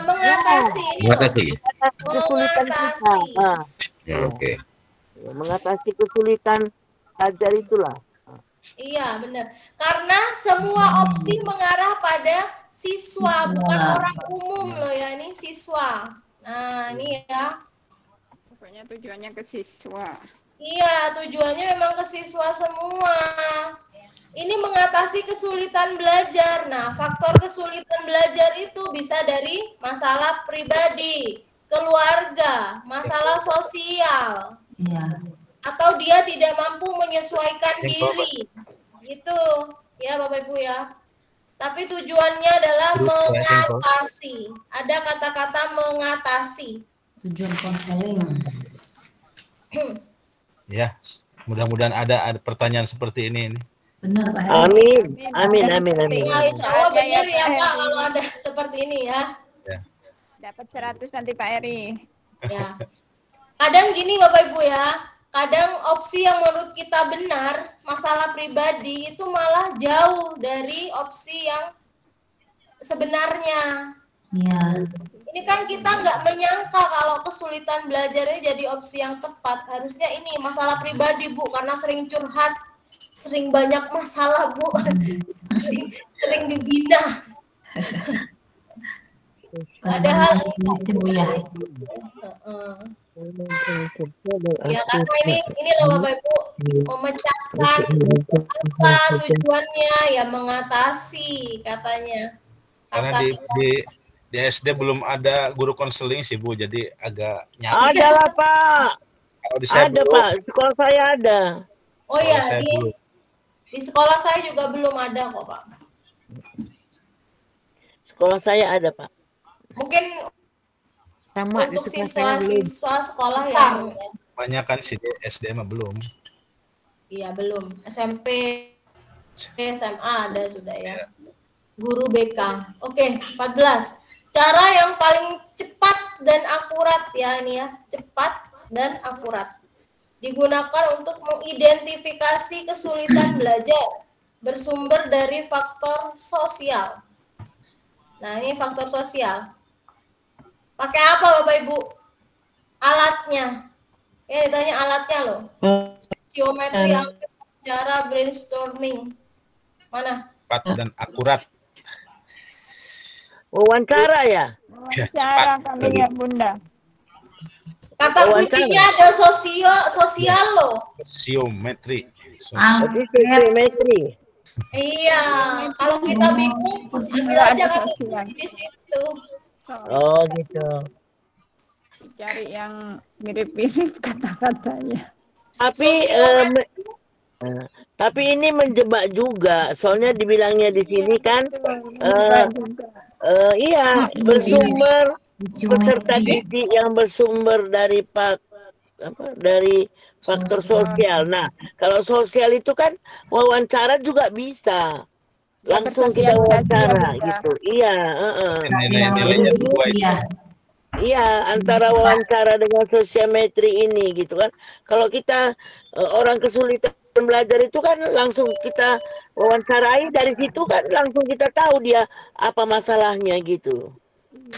Mengatasi. Kesulitan kita. Ya, oke. Mengatasi kesulitan belajar itulah. Iya benar. Karena semua opsi mengarah pada siswa, bukan orang umum loh ya, ini siswa. Nah ini ya. Pokoknya tujuannya ke siswa. Iya, tujuannya memang ke siswa semua. Ini mengatasi kesulitan belajar. Nah, faktor kesulitan belajar itu bisa dari masalah pribadi, keluarga, masalah sosial. Iya. Atau dia tidak mampu menyesuaikan diri. Gitu ya Bapak Ibu ya. Tapi tujuannya adalah mengatasi. Ada kata-kata mengatasi. Tujuan konseling. Ya, mudah-mudahan ada pertanyaan seperti ini. Benar Pak. Amin. Ya, insya Allah benar ya Pak kalau ada seperti ini ya. Dapat 100 nanti Pak Eri. Ya. Kadang gini Bapak Ibu ya, kadang opsi yang menurut kita benar, masalah pribadi itu malah jauh dari opsi yang sebenarnya. Iya. Ini kan kita nggak menyangka kalau kesulitan belajarnya jadi opsi yang tepat. Harusnya ini masalah pribadi Bu, karena sering curhat, sering banyak masalah Bu, sering dibina. Padahal itu Bu ya. Ya karena ini loh Bapak Ibu memecahkan apa tujuannya ya, mengatasi katanya. Karena di SD belum ada guru konseling sih Bu, jadi agak Ada lah Pak. Kalau di saya Ada belum. Pak, sekolah saya ada. Oh Soalnya iya, saya belum. di sekolah saya juga belum ada kok Pak. Sekolah saya ada Pak. Mungkin Sama di untuk sekolah saya belum. siswa-siswa sekolah yang Kebanyakan sih SD mah belum. iya belum. SMP, SMA ada sudah ya. Guru BK. Oke, 14. Cara yang paling cepat dan akurat ya ini ya, cepat dan akurat. Digunakan untuk mengidentifikasi kesulitan belajar bersumber dari faktor sosial. Nah, ini faktor sosial. Pakai apa Bapak Ibu? Alatnya. Ya, ditanya alatnya loh. Siometri, angka, cara brainstorming. Mana? Cepat dan akurat. Wawancara ya? Ya, Cara cepat. kali ya Bunda. Kata kuncinya ada sosial loh. Siometri. Berarti siometri. Iya, kalau kita bingung, ambil aja kata kunci di situ. Oh gitu. Cari yang mirip-mirip kata-katanya. Tapi ini menjebak juga, soalnya dibilangnya di sini kan, iya bersumber peserta didik yang bersumber dari dari faktor sosial. Nah, kalau sosial itu kan wawancara juga bisa. Langsung kita wawancara gitu. Iya, Nilai-nilainya dua itu. Iya, antara wawancara dengan sosiometri ini gitu kan. Kalau kita orang kesulitan belajar itu kan langsung kita wawancarai, dari situ kan langsung kita tahu dia apa masalahnya gitu.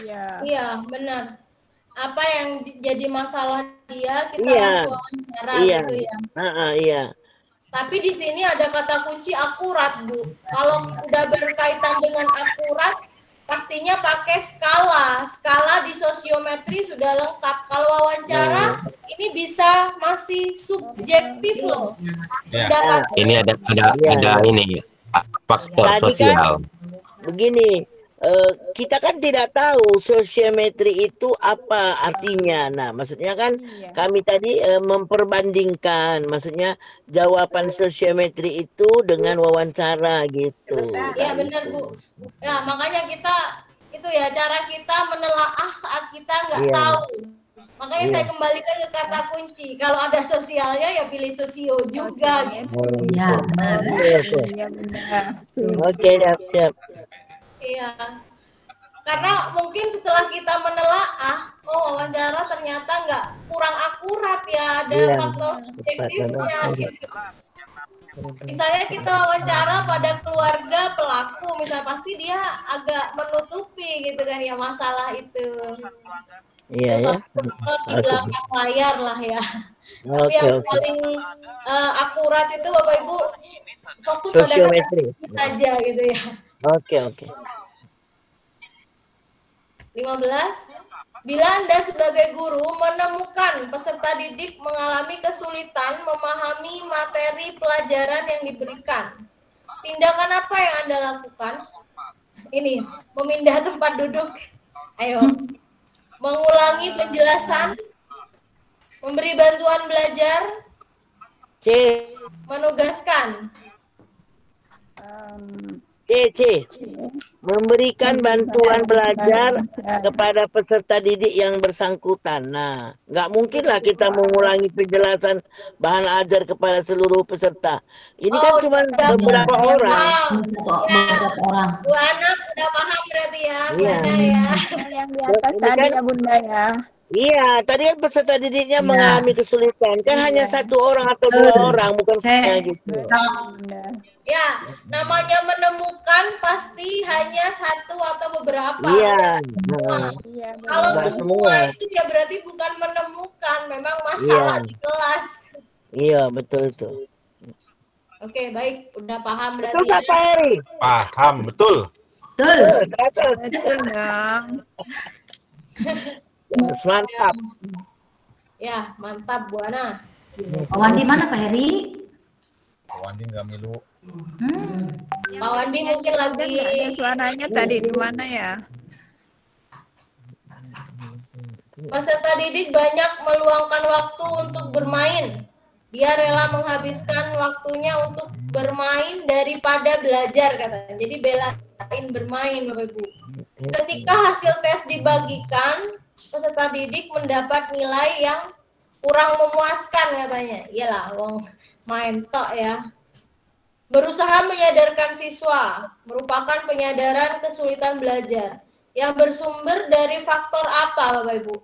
Iya. Iya, benar. Apa yang jadi masalah dia kita Iya. langsung wawancara Iya. gitu ya. Iya. Tapi di sini ada kata kunci akurat, Bu. Kalau udah berkaitan dengan akurat, pastinya pakai skala. Skala di sosiometri sudah lengkap. Kalau wawancara ini bisa masih subjektif loh. Ya. Ini ada ini faktor Tadi sosial. Begini, kita kan tidak tahu sosiometri itu apa artinya. Nah, maksudnya kan kami tadi memperbandingkan, maksudnya jawaban sosiometri itu dengan wawancara gitu. Iya benar Bu. Ya makanya kita itu ya cara kita menelaah saat kita nggak Iya. tahu. Makanya Iya. saya kembalikan ke kata kunci. Kalau ada sosialnya ya pilih sosio juga. Gitu. Iya, benar. Iya benar. Oke, siap. Iya. Karena mungkin setelah kita menelaah, oh wawancara ternyata nggak kurang akurat ya, ada Iya. faktor subjektifnya gitu. Misalnya kita wawancara pada keluarga pelaku, misalnya pasti dia agak menutupi gitu kan ya masalah itu. Iya ya. Faktor di belakang layar lah ya. Tapi Oke, yang oke. paling akurat itu Bapak Ibu fokus Sosiometri. pada kata saja gitu ya. Oke. 15. Bila Anda sebagai guru menemukan peserta didik mengalami kesulitan memahami materi pelajaran yang diberikan, tindakan apa yang Anda lakukan? Ini, memindah tempat duduk. Ayo. Mengulangi penjelasan, memberi bantuan belajar, C. menugaskan. C. Memberikan bantuan belajar kepada peserta didik yang bersangkutan. Nah, nggak mungkin lah kita mengulangi penjelasan bahan ajar kepada seluruh peserta. Ini kan cuma beberapa orang. Beberapa orang. Bu anak udah paham berarti ya, Bu Iya. Ana ya. Yang di atas tadi ya Bunda ya. Iya, tadi kan peserta didiknya mengalami kesulitan. Kan hanya satu orang atau dua orang, bukan banyak gitu. Ya, namanya menemukan pasti hanya satu atau beberapa. Iya. Kalau Nggak semua semua. itu ya berarti bukan menemukan, memang masalah Iya. di kelas. Iya, betul itu. Oke, baik, udah paham Betul berarti. nggak, Pak Heri? Paham, betul. Betul dong. Mantap. Ya, mantap Bu Ana. Pak Wandi mana Pak Heri? Pak Wandi nggak milu. Pak Wandi mungkin lagi Ada suaranya tadi di mana ya? Peserta didik banyak meluangkan waktu untuk bermain. Dia rela menghabiskan waktunya untuk bermain daripada belajar katanya. Jadi belain bermain Bapak Ibu. Ketika hasil tes dibagikan, peserta didik mendapat nilai yang kurang memuaskan katanya. Iyalah, wong main tok ya. Berusaha menyadarkan siswa merupakan penyadaran kesulitan belajar yang bersumber dari faktor apa Bapak Ibu?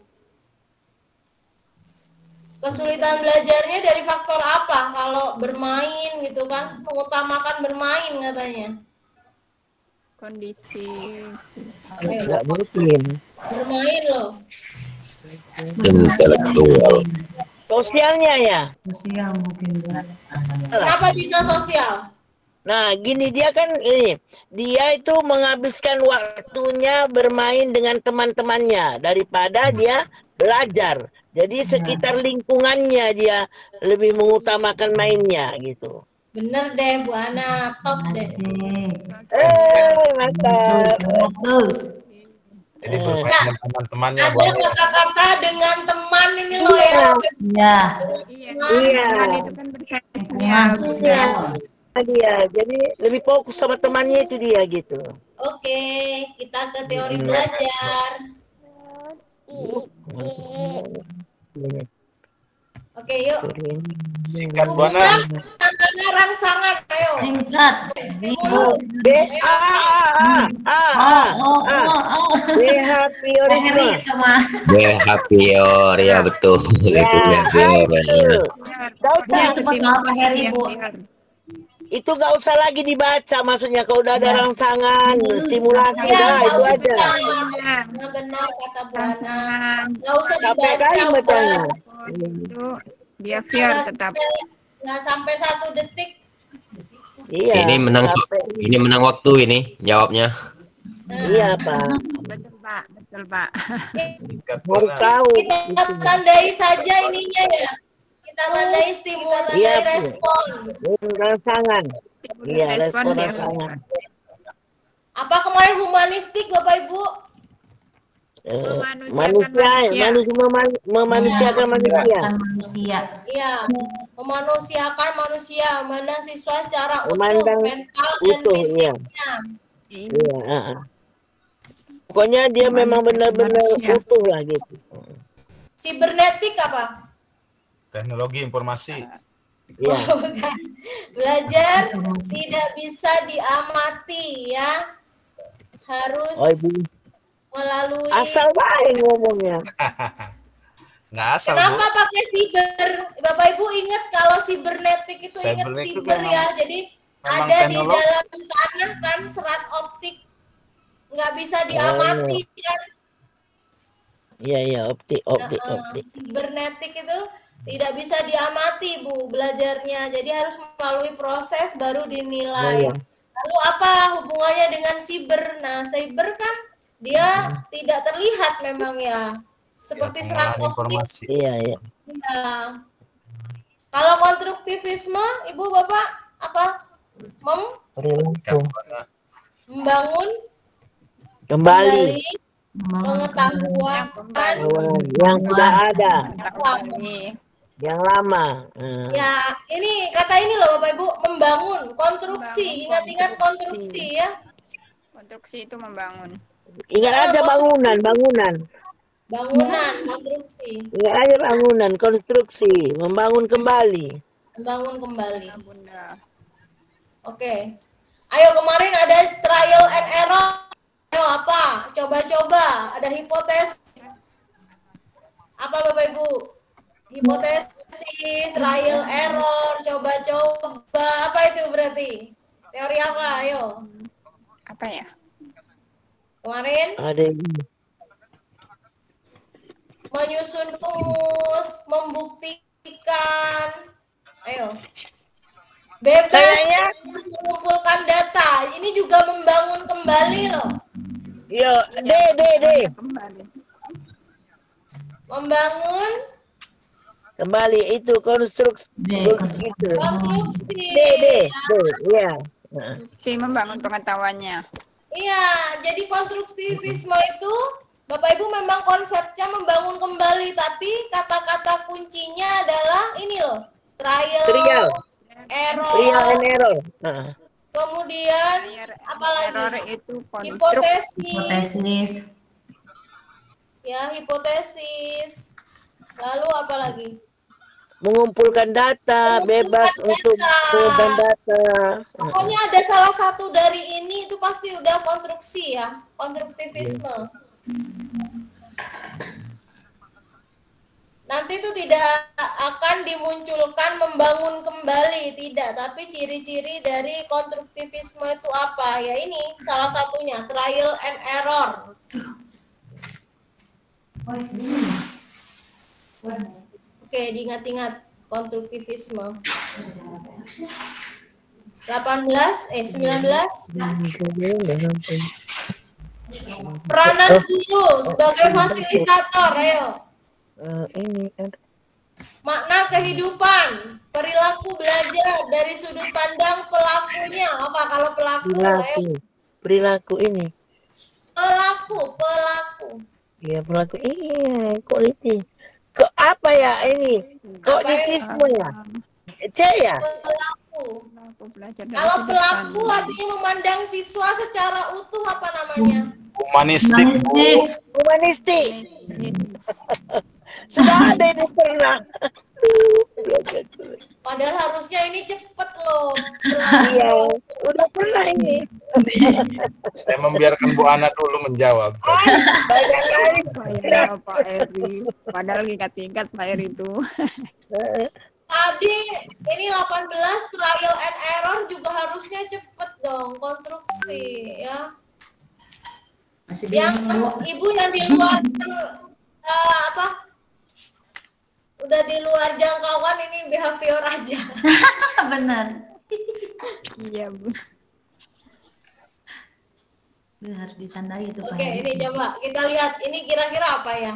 Kesulitan belajarnya dari faktor apa? Kalau bermain gitu kan, mengutamakan bermain katanya. Kondisi Nggak mungkin. Bermain loh. Intelektual. Sosialnya ya. Sosial mungkin. Kenapa bisa sosial? Nah, gini dia kan dia itu menghabiskan waktunya bermain dengan teman-temannya daripada dia belajar. Jadi sekitar lingkungannya dia lebih mengutamakan mainnya gitu. Bener deh Bu Ana, top deh. Mantap. Bagus. Jadi bermain dengan teman-temannya. Ada kata-kata dengan teman ini loh ya. Ya. Iya. itu kan bersosial. Dia jadi lebih fokus sama temannya itu dia gitu. Oke, kita ke teori belajar. Oke, yuk. Singkat Bu Ana. Tanda rangsangan, ayo. Singkat. Behaviorisme. Behavior, ya betul. Itu behavior. Itu nggak usah lagi dibaca, maksudnya kalau udah ada rangsangan, stimulasi, Ya, itu aja. benar kata Bu Ana. Nggak usah Capek dibaca. kali bacanya. Itu behavior tetap. Nggak sampai 1 detik. Iya. Ini menang waktu ini jawabnya. Iya Pak. Betul Pak. Baru tahu. Kita tandai saja ininya ya. Kita tandai stimulasi, Iya, Bu. respon. Rangsangan. Iya, Respon respon dia. rangsangan. Apa kemarin humanistik Bapak Ibu? Memanusiakan manusia. Iya, memanusiakan manusia, memandang siswa secara utuh, Memandang mental dan utuh, fisiknya. Iya. Pokoknya dia memang benar-benar utuh lah gitu. Sibernetik apa? Teknologi informasi. Iya. Oh, bukan. Belajar tidak bisa diamati ya. Harus melalui. Asal baik ngomongnya. Nggak asal Kenapa Bu. pakai siber? Bapak Ibu ingat kalau sibernetik itu ingat Cybernetic itu siber memang- ya. Jadi memang ada di teknologi. dalam tanah kan serat optik nggak bisa diamati kan. Iya, optik. Sibernetik itu tidak bisa diamati Bu belajarnya. Jadi harus melalui proses baru dinilai. Lalu apa hubungannya dengan siber? Nah, siber kan dia tidak terlihat memang ya. Seperti serat optik. Informasi. Iya. Ya. Kalau konstruktivisme, Ibu Bapak apa? Membangun Kembali pengetahuan yang sudah ada, yang lama. Ya, ini kata ini loh Bapak Ibu, membangun, konstruksi. Ingat-ingat konstruksi ya. Konstruksi itu membangun. Ingat aja bangunan. Bangunan, konstruksi. Ingat aja bangunan, konstruksi, membangun kembali. Membangun kembali. Bunda. Oke. Ayo kemarin ada trial and error. Ayo apa? Coba-coba. Ada hipotesis. Apa Bapak Ibu? Hipotesis, trial error, coba-coba. Apa itu berarti? Teori apa? Ayo. Apa ya? Kemarin Ada menyusun rumus, membuktikan. Ayo. Bebas Kayaknya mengumpulkan data. Ini juga membangun kembali loh. yo, D. Kembali. Membangun Kembali itu konstruksi. konstruksi. D. Iya. Si membangun pengetahuannya. Iya, jadi konstruktivisme itu Bapak Ibu memang konsepnya membangun kembali, tapi kata-kata kuncinya adalah ini loh, trial, error. Kemudian apa lagi? Error itu Hipotesis. Ya, hipotesis. Lalu apa lagi? Mengumpulkan data, bebas untuk mengumpulkan data. Pokoknya ada salah satu dari ini itu pasti udah konstruksi ya, konstruktivisme. Nanti itu tidak akan dimunculkan membangun kembali, tidak. Tapi ciri-ciri dari konstruktivisme itu apa? Ya ini salah satunya, trial and error. Oke, diingat-ingat konstruktivisme. 19. Peranan guru sebagai fasilitator, ayo. Makna kehidupan, perilaku belajar dari sudut pandang pelakunya. Apa kalau pelaku? Perilaku ini. Pelaku. Iya, pelaku. Iya, quality. Kok apa ya ini? Kognitisme ya? C ya? Pelaku. Belajar dari Kalau sudut pelaku pandang. artinya memandang siswa secara utuh, apa namanya? Humanistik. Humanistik. Sudah ada ini pernah. Padahal harusnya ini cepet loh. Iya, udah pernah ini. Saya membiarkan Bu Ana dulu menjawab. Banyak kali. Ya, Pak Eri. Padahal tingkat-tingkat Pak Eri itu. Tadi ini 18 trial and error juga harusnya cepet dong konstruksi ya. Masih Yang bingung, Bu. ibu yang di luar apa? Udah di luar jangkauan ini behavior aja. Benar. Iya, Bu. Itu harus ditandai itu, Pak. Oke, ini coba kita lihat ini kira-kira apa ya?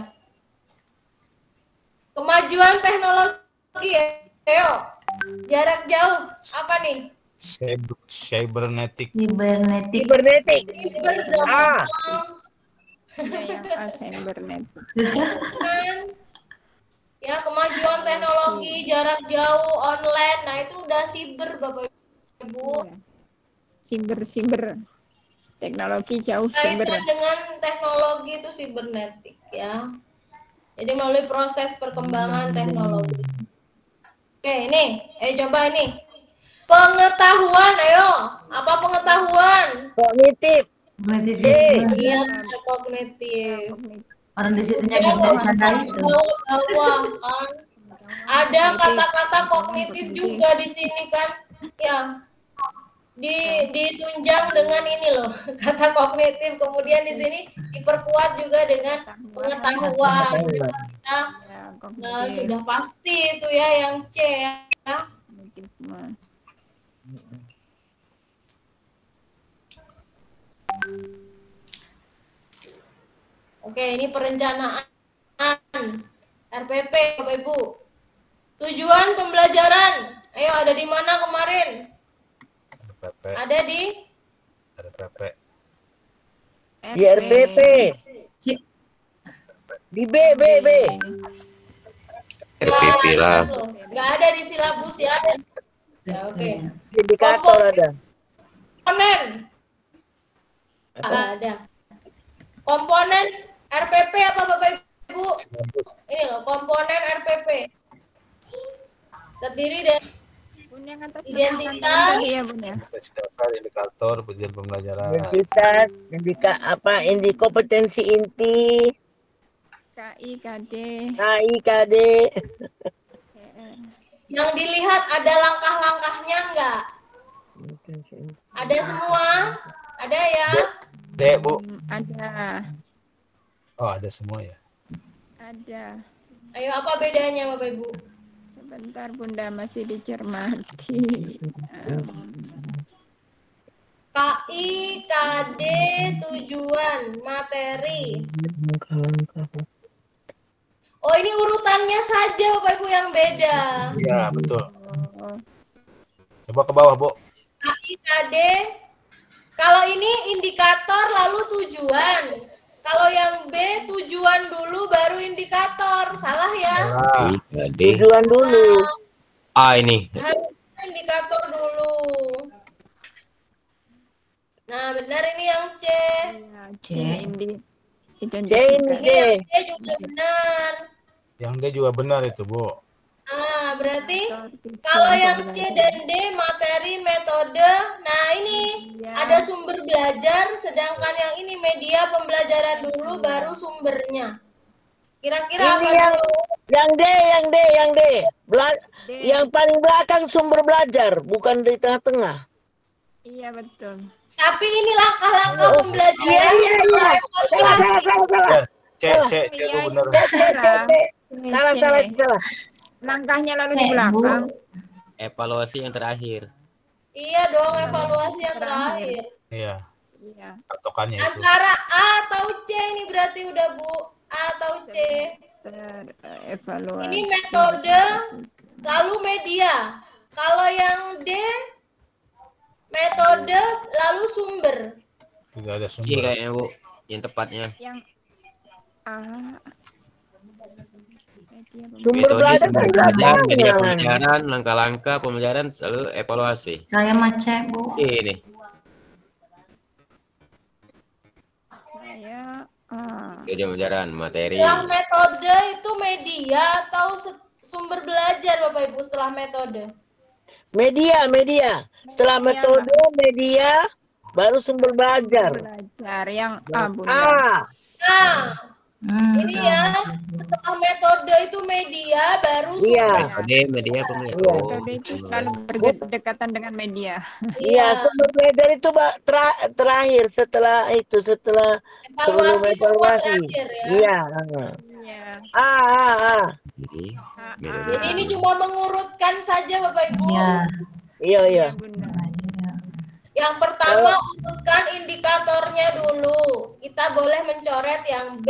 Kemajuan teknologi ya. Ayo, jarak jauh apa nih? Cybernetic. Sibernetik. Ah, Ya, yang cybernetic. Kan? Ya, kemajuan teknologi, jarak jauh, online. Nah, itu udah siber, Bapak Ibu. Siber. Teknologi jauh siber. Kaitan dengan teknologi itu sibernetik ya. Jadi melalui proses perkembangan teknologi. Oke, ini. Coba ini. Pengetahuan, ayo. Apa pengetahuan? kognitif. Iya, kognitif. Orang di situnya bisa ditandai itu. Bawah kan. Ada kata-kata kognitif juga di sini kan. Ya. Ditunjang dengan ini loh, kata kognitif. Kemudian di sini diperkuat juga dengan pengetahuan. Kita sudah pasti itu ya yang C ya. Oke, ini perencanaan RPP Bapak Ibu. Tujuan pembelajaran. Ayo, ada di mana kemarin? RPP. Ada di RPP. Di RPP. Di B. RPP lah. Nggak ada di silabus ya. Ya, oke. Indikator ada. Komponen. Ada. Komponen RPP apa Bapak Ibu? Ini loh, komponen RPP. Terdiri dari identitas, Tes dasar, indikator, tujuan pembelajaran. Identitas, kompetensi inti, KIKD. KIKD. yang dilihat ada langkah-langkahnya enggak? Ada semua? Ada ya? D, Bu. Ada. Oh, ada semua ya. Ada. Ayo, apa bedanya Bapak Ibu? Sebentar Bunda, masih dicermati. KIKD, tujuan, materi. Oh, ini urutannya saja Bapak Ibu yang beda. Iya, betul. Coba ke bawah, Bu. KIKD, kalau ini indikator lalu tujuan. Kalau yang B tujuan dulu baru indikator. Salah ya? Salah. Tujuan dulu. Ini. Harusnya indikator dulu. Nah, benar ini yang C. C ini. C ini D. Ini yang D juga benar. Yang D juga benar itu, Bu. Nah, berarti kalau yang C dan D materi, metode, nah ini ada sumber belajar, sedangkan yang ini media pembelajaran dulu, baru sumbernya. Kira-kira apa Ini dulu? yang D. Yang paling belakang sumber belajar, bukan di tengah-tengah. Iya betul. Tapi ini langkah-langkah pembelajaran. Iya. C Bu benar. Salah. Langkahnya lalu di belakang. Evaluasi yang terakhir. Iya dong, evaluasi yang terakhir. Iya. Iya. Patokannya itu. Antara A atau C ini berarti udah Bu. A atau C. Evaluasi. Ini metode, lalu media. Kalau yang D, metode, lalu sumber. Tidak ada Iya sumber. kayaknya Bu, yang tepatnya. Yang A. Sumber Metode, belajar sumber kan belajar, media belakangnya. pembelajaran, langkah-langkah pembelajaran, lalu evaluasi. Saya macet, Bu. Ini. Saya Media pembelajaran, materi. Setelah metode itu media atau sumber belajar Bapak Ibu setelah metode? Media. Setelah metode, media, baru sumber belajar. belajar yang A Bunda. Ah, Ini ya, setelah metode itu media, baru iya. Metode, media pembelajaran. Metode itu selalu berdekatan dengan media. Iya, sumber belajar itu terakhir setelah sebelum evaluasi semua evaluasi. terakhir ya. Iya. Iya. Jadi, Jadi ini cuma mengurutkan saja Bapak Ibu. Iya. Bunda. Yang pertama urutkan indikatornya dulu. Kita boleh mencoret yang B.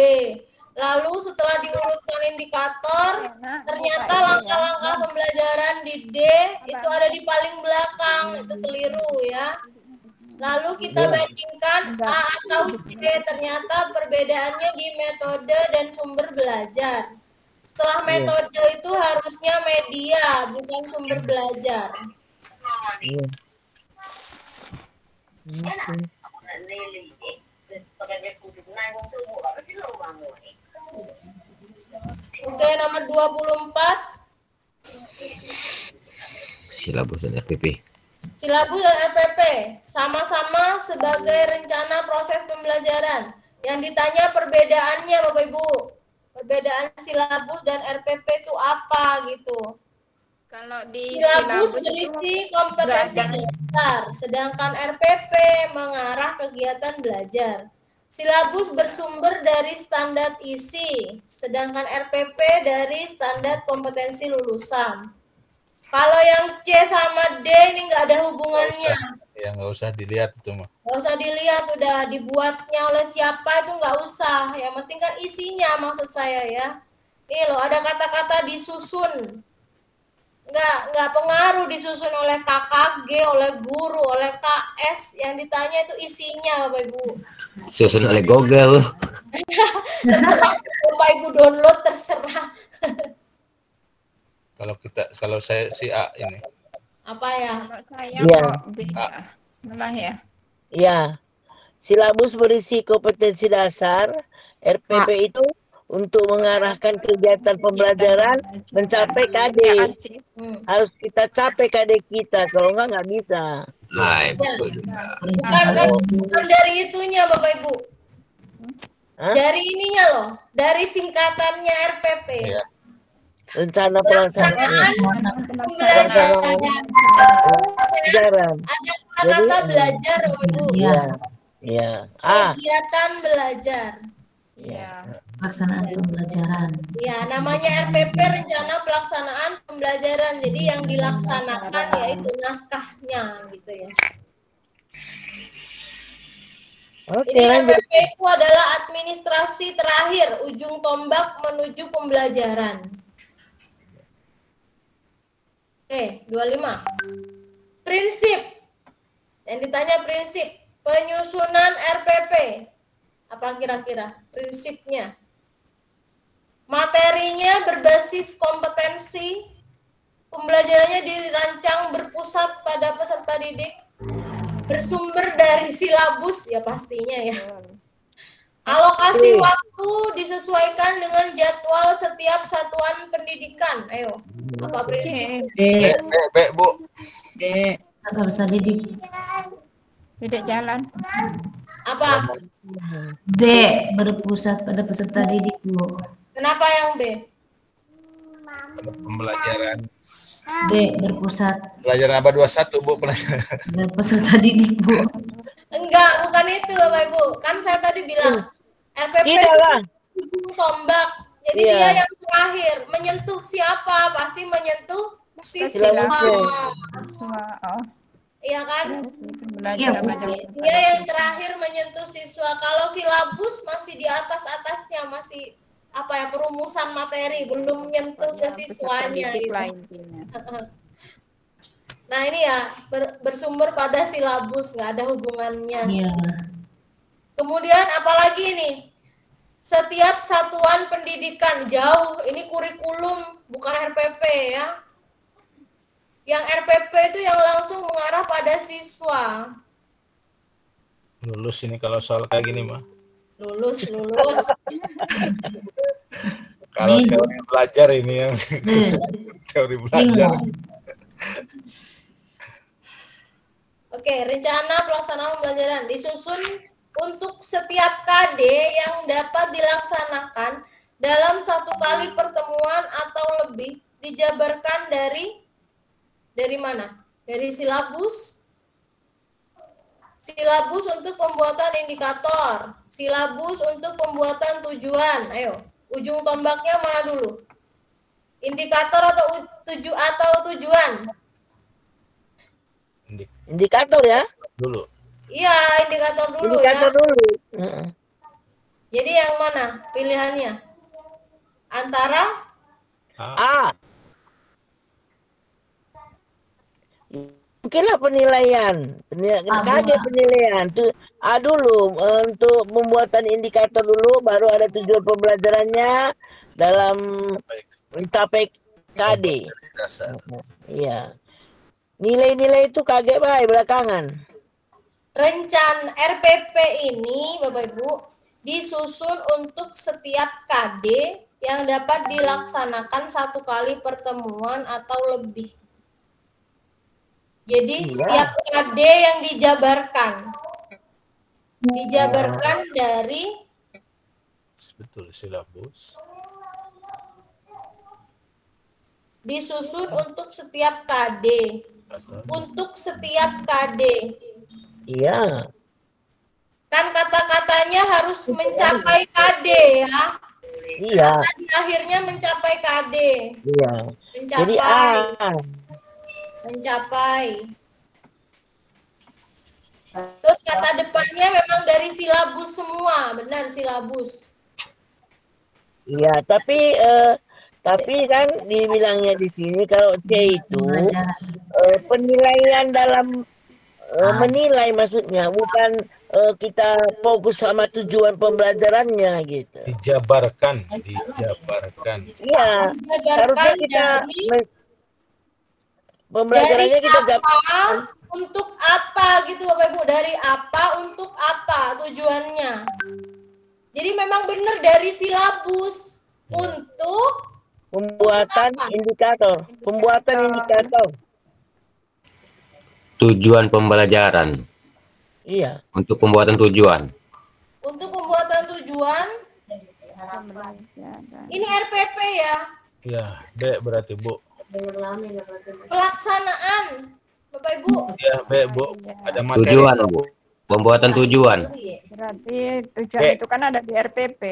Lalu setelah diurutkan indikator, ternyata langkah-langkah pembelajaran di D itu ada di paling belakang. Itu keliru ya. Lalu kita bandingkan A atau C. Ternyata perbedaannya di metode dan sumber belajar. Setelah metode itu harusnya media, bukan sumber belajar. Oke, nomor 24. silabus dan RPP. Silabus dan RPP sama-sama sebagai rencana proses pembelajaran. Yang ditanya perbedaannya Bapak Ibu. Perbedaan silabus dan RPP itu apa gitu. Kalau di Silabus silabus itu berisi kompetensi dasar, sedangkan RPP mengarah kegiatan belajar. Silabus bersumber dari standar isi, sedangkan RPP dari standar kompetensi lulusan. Kalau yang C sama D ini nggak ada hubungannya. Ya nggak usah dilihat itu mah. Nggak usah dilihat, udah dibuatnya oleh siapa itu nggak usah. Yang penting kan isinya maksud saya ya. Ini loh ada kata-kata disusun. Nggak pengaruh disusun oleh KKG, oleh guru, oleh KS. Yang ditanya itu isinya Bapak Ibu. Susun oleh Google. Terserah Bapak Ibu download terserah. Kalau saya si A ini. Apa ya? Kalau saya Iya. kok B ya. Salah ya. Ya. Silabus berisi kompetensi dasar, RPP itu untuk mengarahkan kegiatan pembelajaran mencapai KD. Harus kita capai KD kita, kalau nggak bisa. Bukan dari itunya Bapak Ibu. Dari ininya loh, dari singkatannya RPP. Ya. Rencana pelaksanaan pembelajaran. Ada kata-kata belajar Bapak Ibu. Iya. Kegiatan belajar. Iya. Pelaksanaan pembelajaran. Ya, namanya RPP rencana pelaksanaan pembelajaran. Jadi yang dilaksanakan yaitu naskahnya gitu ya. Oke, Jadi lanjut. RPP itu adalah administrasi terakhir, ujung tombak menuju pembelajaran. Oke, 25. Prinsip. Yang ditanya prinsip penyusunan RPP. Apa kira-kira prinsipnya? Materinya berbasis kompetensi, pembelajarannya dirancang berpusat pada peserta didik, bersumber dari silabus, ya pastinya ya. Alokasi waktu disesuaikan dengan jadwal setiap satuan pendidikan. Ayo, apa prinsip? Bu. Peserta didik. Tidak jalan. Apa? B. Berpusat pada peserta didik, Bu. Kenapa yang B? Pembelajaran. B. Berpusat Pelajaran abad 21, Bu. Pelajaran. pada peserta didik, Bu. Enggak, bukan itu Bapak Ibu. Kan saya tadi bilang RPP Tidak itu lah. ujung tombak. Jadi Iya. dia yang terakhir menyentuh siapa? Pasti menyentuh siswa. Oh, Iya kan? Iya, belajar Bu. macam Dia yang terakhir menyentuh siswa. Kalau silabus masih di atas-atasnya, masih apa ya, perumusan materi, belum menyentuh ke siswanya gitu. Nah ini ya bersumber pada silabus, nggak ada hubungannya. Iya. Kemudian apalagi ini? Setiap satuan pendidikan jauh, ini kurikulum bukan RPP ya. Yang RPP itu yang langsung mengarah pada siswa. Lulus ini kalau soal kayak gini, mah. Lulus. Kalau teori belajar ini yang teori belajar. Oke, rencana pelaksanaan pembelajaran disusun untuk setiap KD yang dapat dilaksanakan dalam satu kali pertemuan atau lebih, dijabarkan dari mana? Dari silabus. Silabus untuk pembuatan indikator, silabus untuk pembuatan tujuan. Ayo, ujung tombaknya mana dulu? Indikator atau tujuan? Indikator ya? Dulu. Iya, indikator dulu Indikator ya. dulu. Jadi yang mana pilihannya? Antara A. Mungkinlah penilaian. Kaget penilaian. Tuh A dulu untuk pembuatan indikator dulu, baru ada tujuan pembelajarannya dalam mencapai KD. Iya. Nilai-nilai itu kaget baik belakangan. rencana RPP ini, Bapak Ibu, disusun untuk setiap KD yang dapat dilaksanakan satu kali pertemuan atau lebih. Jadi setiap KD yang dijabarkan dari Betul, silabus. disusun untuk setiap KD. Untuk setiap KD. Iya. Kan kata-katanya harus mencapai KD ya. Iya. Kata di akhirnya mencapai KD. Iya. Jadi A. Mencapai. Terus kata depannya memang dari silabus semua, benar silabus. Iya, tapi kan dibilangnya di sini kalau C itu penilaian dalam menilai maksudnya, bukan kita fokus sama tujuan pembelajarannya gitu. Dijabarkan. Iya, harusnya kita pembelajarannya kita jabarkan. Untuk apa gitu Bapak Ibu, dari apa untuk apa tujuannya. Jadi memang benar dari silabus untuk pembuatan indikator. Tujuan pembelajaran. Iya. Untuk pembuatan tujuan. Untuk pembuatan tujuan. Ini RPP ya. Iya, B berarti, Bu. Pelaksanaan Bapak Ibu. Iya, B, Bu. Ada materi. Tujuan, Bu. Pembuatan tujuan. Berarti tujuan itu kan ada di RPP.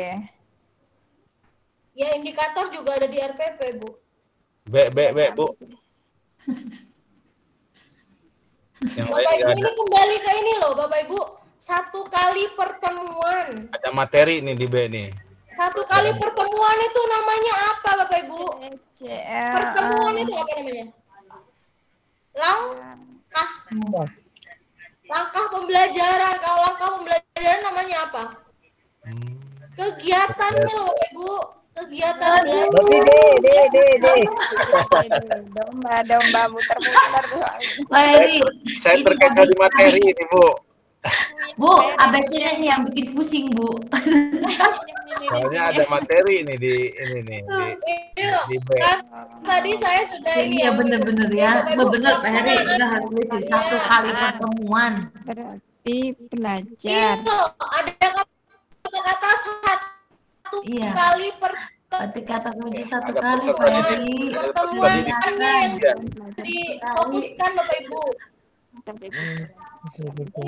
Ya, indikator juga ada di RPP, Bu. B, Bu. Yang lain Bapak Ibu, nggak ini ada. kembali ke ini loh, Bapak Ibu. Satu kali pertemuan. Ada materi nih di B nih. Satu kali pertemuan itu namanya apa, Bapak Ibu? Pertemuan itu apa namanya? Langkah pembelajaran. Kalau langkah pembelajaran namanya apa? Kegiatannya loh Ibu, kegiatan belajar. Berarti Domba muter-muter. Pak Heri, Saya ini terkecoh di materi ini, Bu. Bu, ABC-nya ini yang bikin pusing, Bu. Soalnya ada materi ini di ini nih di B. Tadi saya sudah ini Iya ya. bener-bener ya. Bener Pak Heri, udah harus teliti. Satu kali pertemuan. Berarti Ini belajar. loh, ada kata-kata satu Iya. kali Berarti kata kunci satu Ada kali peserta Pak didik. Heri. Ada peserta didik. pertemuannya yang Iya. difokuskan Bapak Ibu.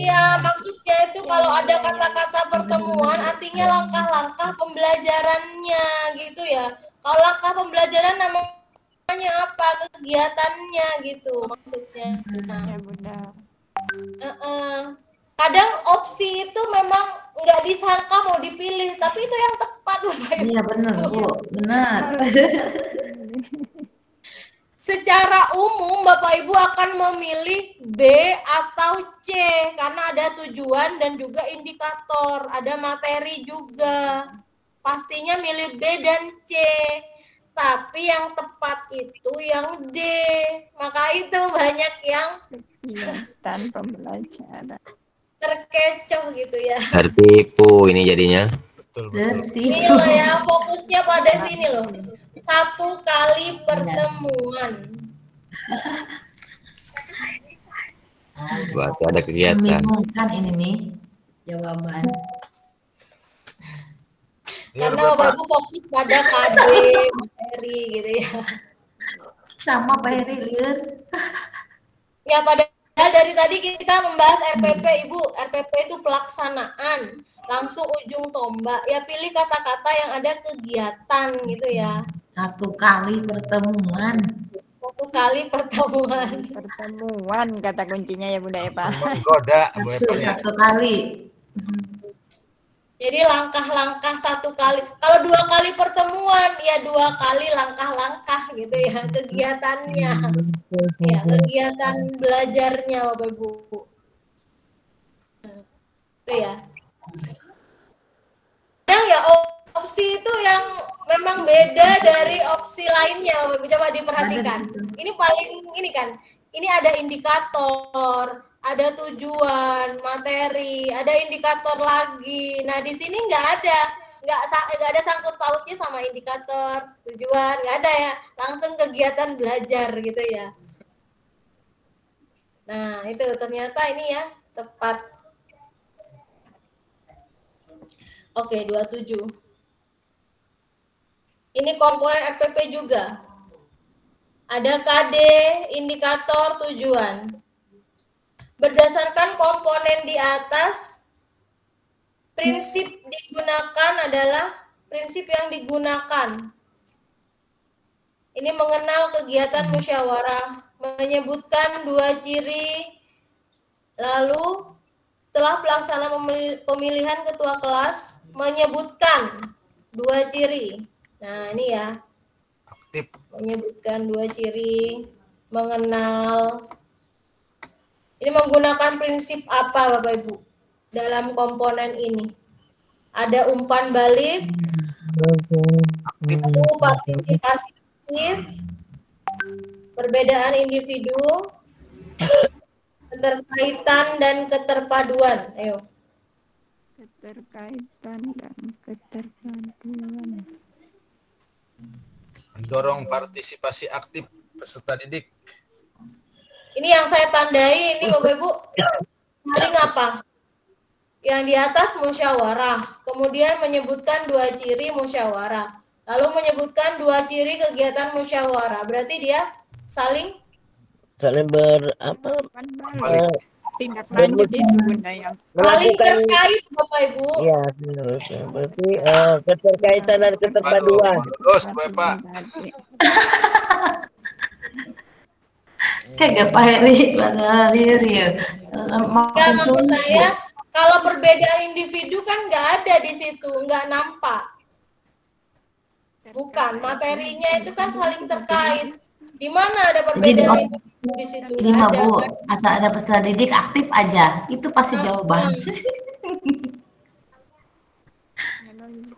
Iya, maksudnya itu kalau ada kata-kata pertemuan artinya langkah-langkah pembelajarannya gitu ya. Kalau langkah pembelajaran namanya apa? Kegiatannya gitu maksudnya. Ya Bunda. Kadang opsi itu memang nggak disangka mau dipilih, tapi itu yang tepat Bapak Ibu. Iya bener Bu, benar. Secara umum Bapak Ibu akan memilih B atau C karena ada tujuan dan juga indikator, ada materi juga. Pastinya milih B dan C. Tapi yang tepat itu yang D. Maka itu banyak yang Kegiatan pembelajaran. terkecoh gitu ya. Tertipu ini jadinya. Betul. Ini loh ya, fokusnya pada sini loh. Satu kali pertemuan. Berarti ada kegiatan. Membingungkan ini nih jawaban. Karena Bapak Ibu fokus pada KD, materi gitu ya. Sama Pak Heri, lihat. Ya padahal dari tadi kita membahas RPP Ibu. RPP itu pelaksanaan. Langsung ujung tombak. Ya pilih kata-kata yang ada kegiatan gitu ya. Satu kali pertemuan. Satu kali pertemuan. Pertemuan kata kuncinya ya Bunda Eva. Menggoda, Bu Betul, Eva. satu kali. Jadi langkah-langkah satu kali. Kalau dua kali pertemuan, ya dua kali langkah-langkah gitu ya. Kegiatannya. Ya, kegiatan belajarnya Bapak Ibu. Itu ya. Yang ya opsi itu yang memang beda dari opsi lainnya Bapak Ibu. Coba diperhatikan. Ini paling ini kan. Ini ada indikator, ada tujuan, materi, ada indikator lagi. Nah, di sini nggak ada sangkut pautnya sama indikator, tujuan, nggak ada ya. Langsung kegiatan belajar gitu ya. Nah, itu ternyata ini ya tepat. Oke, 27. Ini komponen RPP juga. Ada KD, indikator, tujuan. Berdasarkan komponen di atas, prinsip digunakan adalah prinsip yang digunakan. Ini mengenal kegiatan musyawarah, menyebutkan dua ciri, lalu setelah pelaksanaan pemilihan ketua kelas, menyebutkan dua ciri. Nah, ini ya. Aktif. Menyebutkan dua ciri, mengenal. Ini menggunakan prinsip apa Bapak Ibu dalam komponen ini? Ada umpan balik, partisipasi aktif, perbedaan individu, keterkaitan dan keterpaduan. Ayo. Keterkaitan dan keterpaduan. Mendorong partisipasi aktif peserta didik. Ini yang saya tandai ini Bapak Ibu. Paling apa? Yang di atas musyawarah. Kemudian menyebutkan dua ciri musyawarah. Lalu menyebutkan dua ciri kegiatan musyawarah. Berarti dia saling Tindak lanjut itu Bunda yang saling terkait Bapak Ibu. Iya, berarti keterkaitan dan keterpaduan. Terus, Bapak. Kagak Pak Heri, lalir ya. Ya, maksud saya kalau perbedaan individu kan nggak ada di situ, nggak nampak. Bukan, materinya itu kan saling terkait. Di mana ada perbedaan individu di situ? Ini mah Bu, asal ada peserta didik aktif aja, itu pasti jawaban.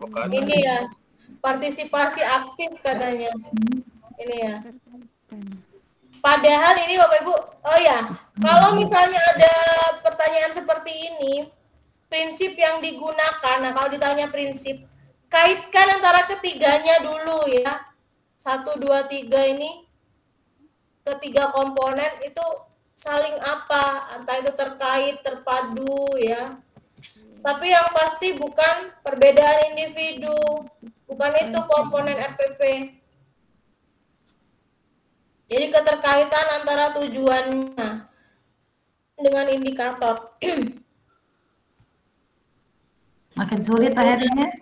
Ini ya, partisipasi aktif katanya. Ini ya. Padahal ini Bapak Ibu, oh ya, kalau misalnya ada pertanyaan seperti ini, prinsip yang digunakan, nah kalau ditanya prinsip, kaitkan antara ketiganya dulu ya. 1, 2, 3 ini, ketiga komponen itu saling apa, entah itu terkait, terpadu ya. Tapi yang pasti bukan perbedaan individu, bukan itu komponen RPP. Jadi keterkaitan antara tujuannya dengan indikator. Makin sulit akhirnya.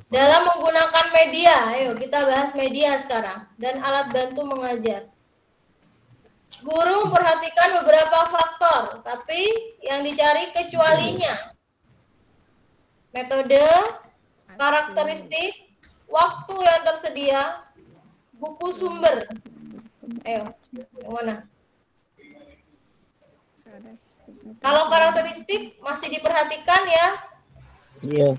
Dalam menggunakan media, ayo kita bahas media sekarang, dan alat bantu mengajar. Guru memperhatikan beberapa faktor, tapi yang dicari kecualinya. Metode, karakteristik, waktu yang tersedia, buku sumber. Ayo, yang mana? Kalau karakteristik masih diperhatikan ya. Iya.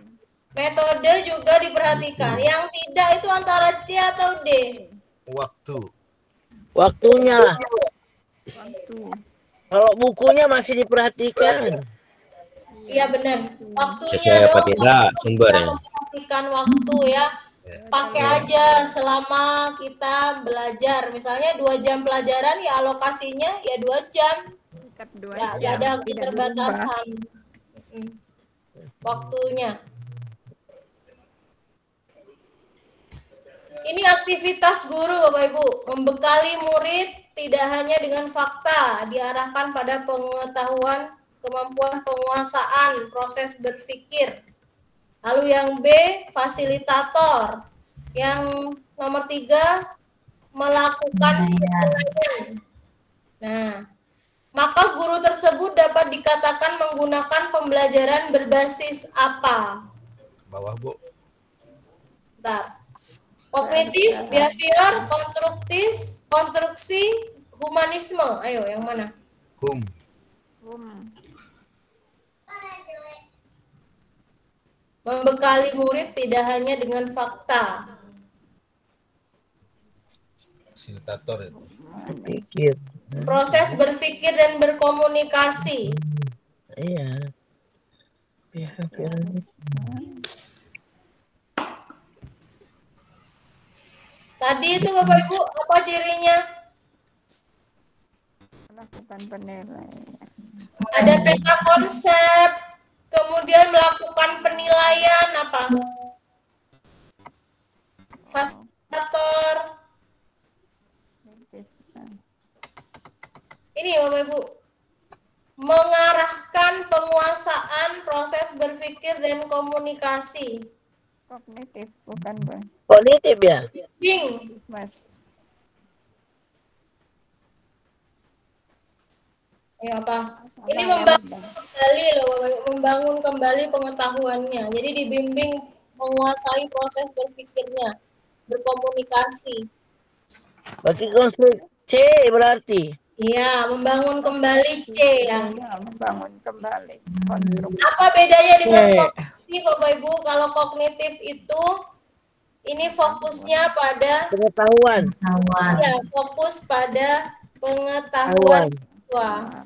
Metode juga diperhatikan. Yang tidak itu antara C atau D. Waktunya lah. Kalau bukunya masih diperhatikan. Iya benar. Waktunya Sesuai apa tidak sumbernya. Memperhatikan waktu ya. Pakai aja selama kita belajar. Misalnya 2 jam pelajaran ya alokasinya ya 2 jam. Tetap 2 Ya, jam. ada Tidak keterbatasan waktunya. Ini aktivitas guru Bapak Ibu, membekali murid tidak hanya dengan fakta, diarahkan pada pengetahuan, kemampuan penguasaan, proses berpikir. Lalu yang B, fasilitator. Yang nomor 3, melakukan penilaian. Nah, maka guru tersebut dapat dikatakan menggunakan pembelajaran berbasis apa? Bawah, Bu. Bentar. Kognitif, behavior, konstruksi, humanisme. Ayo, yang mana? Membekali murid tidak hanya dengan fakta. Fasilitator itu. Pikir. Proses berpikir dan berkomunikasi. Iya. Tadi itu Bapak Ibu, apa cirinya? Melakukan penilaian. Ada peta konsep, kemudian melakukan penilaian apa? Fasilitator. Ini Bapak Ibu, mengarahkan penguasaan proses berpikir dan komunikasi. Kognitif, bukan Bang. Kognitif ya? Bing. Mas. Ya apa? Ini membangun kembali loh, Bapak Ibu, membangun kembali pengetahuannya. Jadi dibimbing menguasai proses berpikirnya, berkomunikasi. Berarti konsep C berarti. Iya, membangun kembali C ya. Iya, membangun kembali. Konstruksi. Apa bedanya dengan kognitif, Bapak Ibu? Kalau kognitif itu ini fokusnya pada Pengetahuan. ya, fokus pada pengetahuan siswa.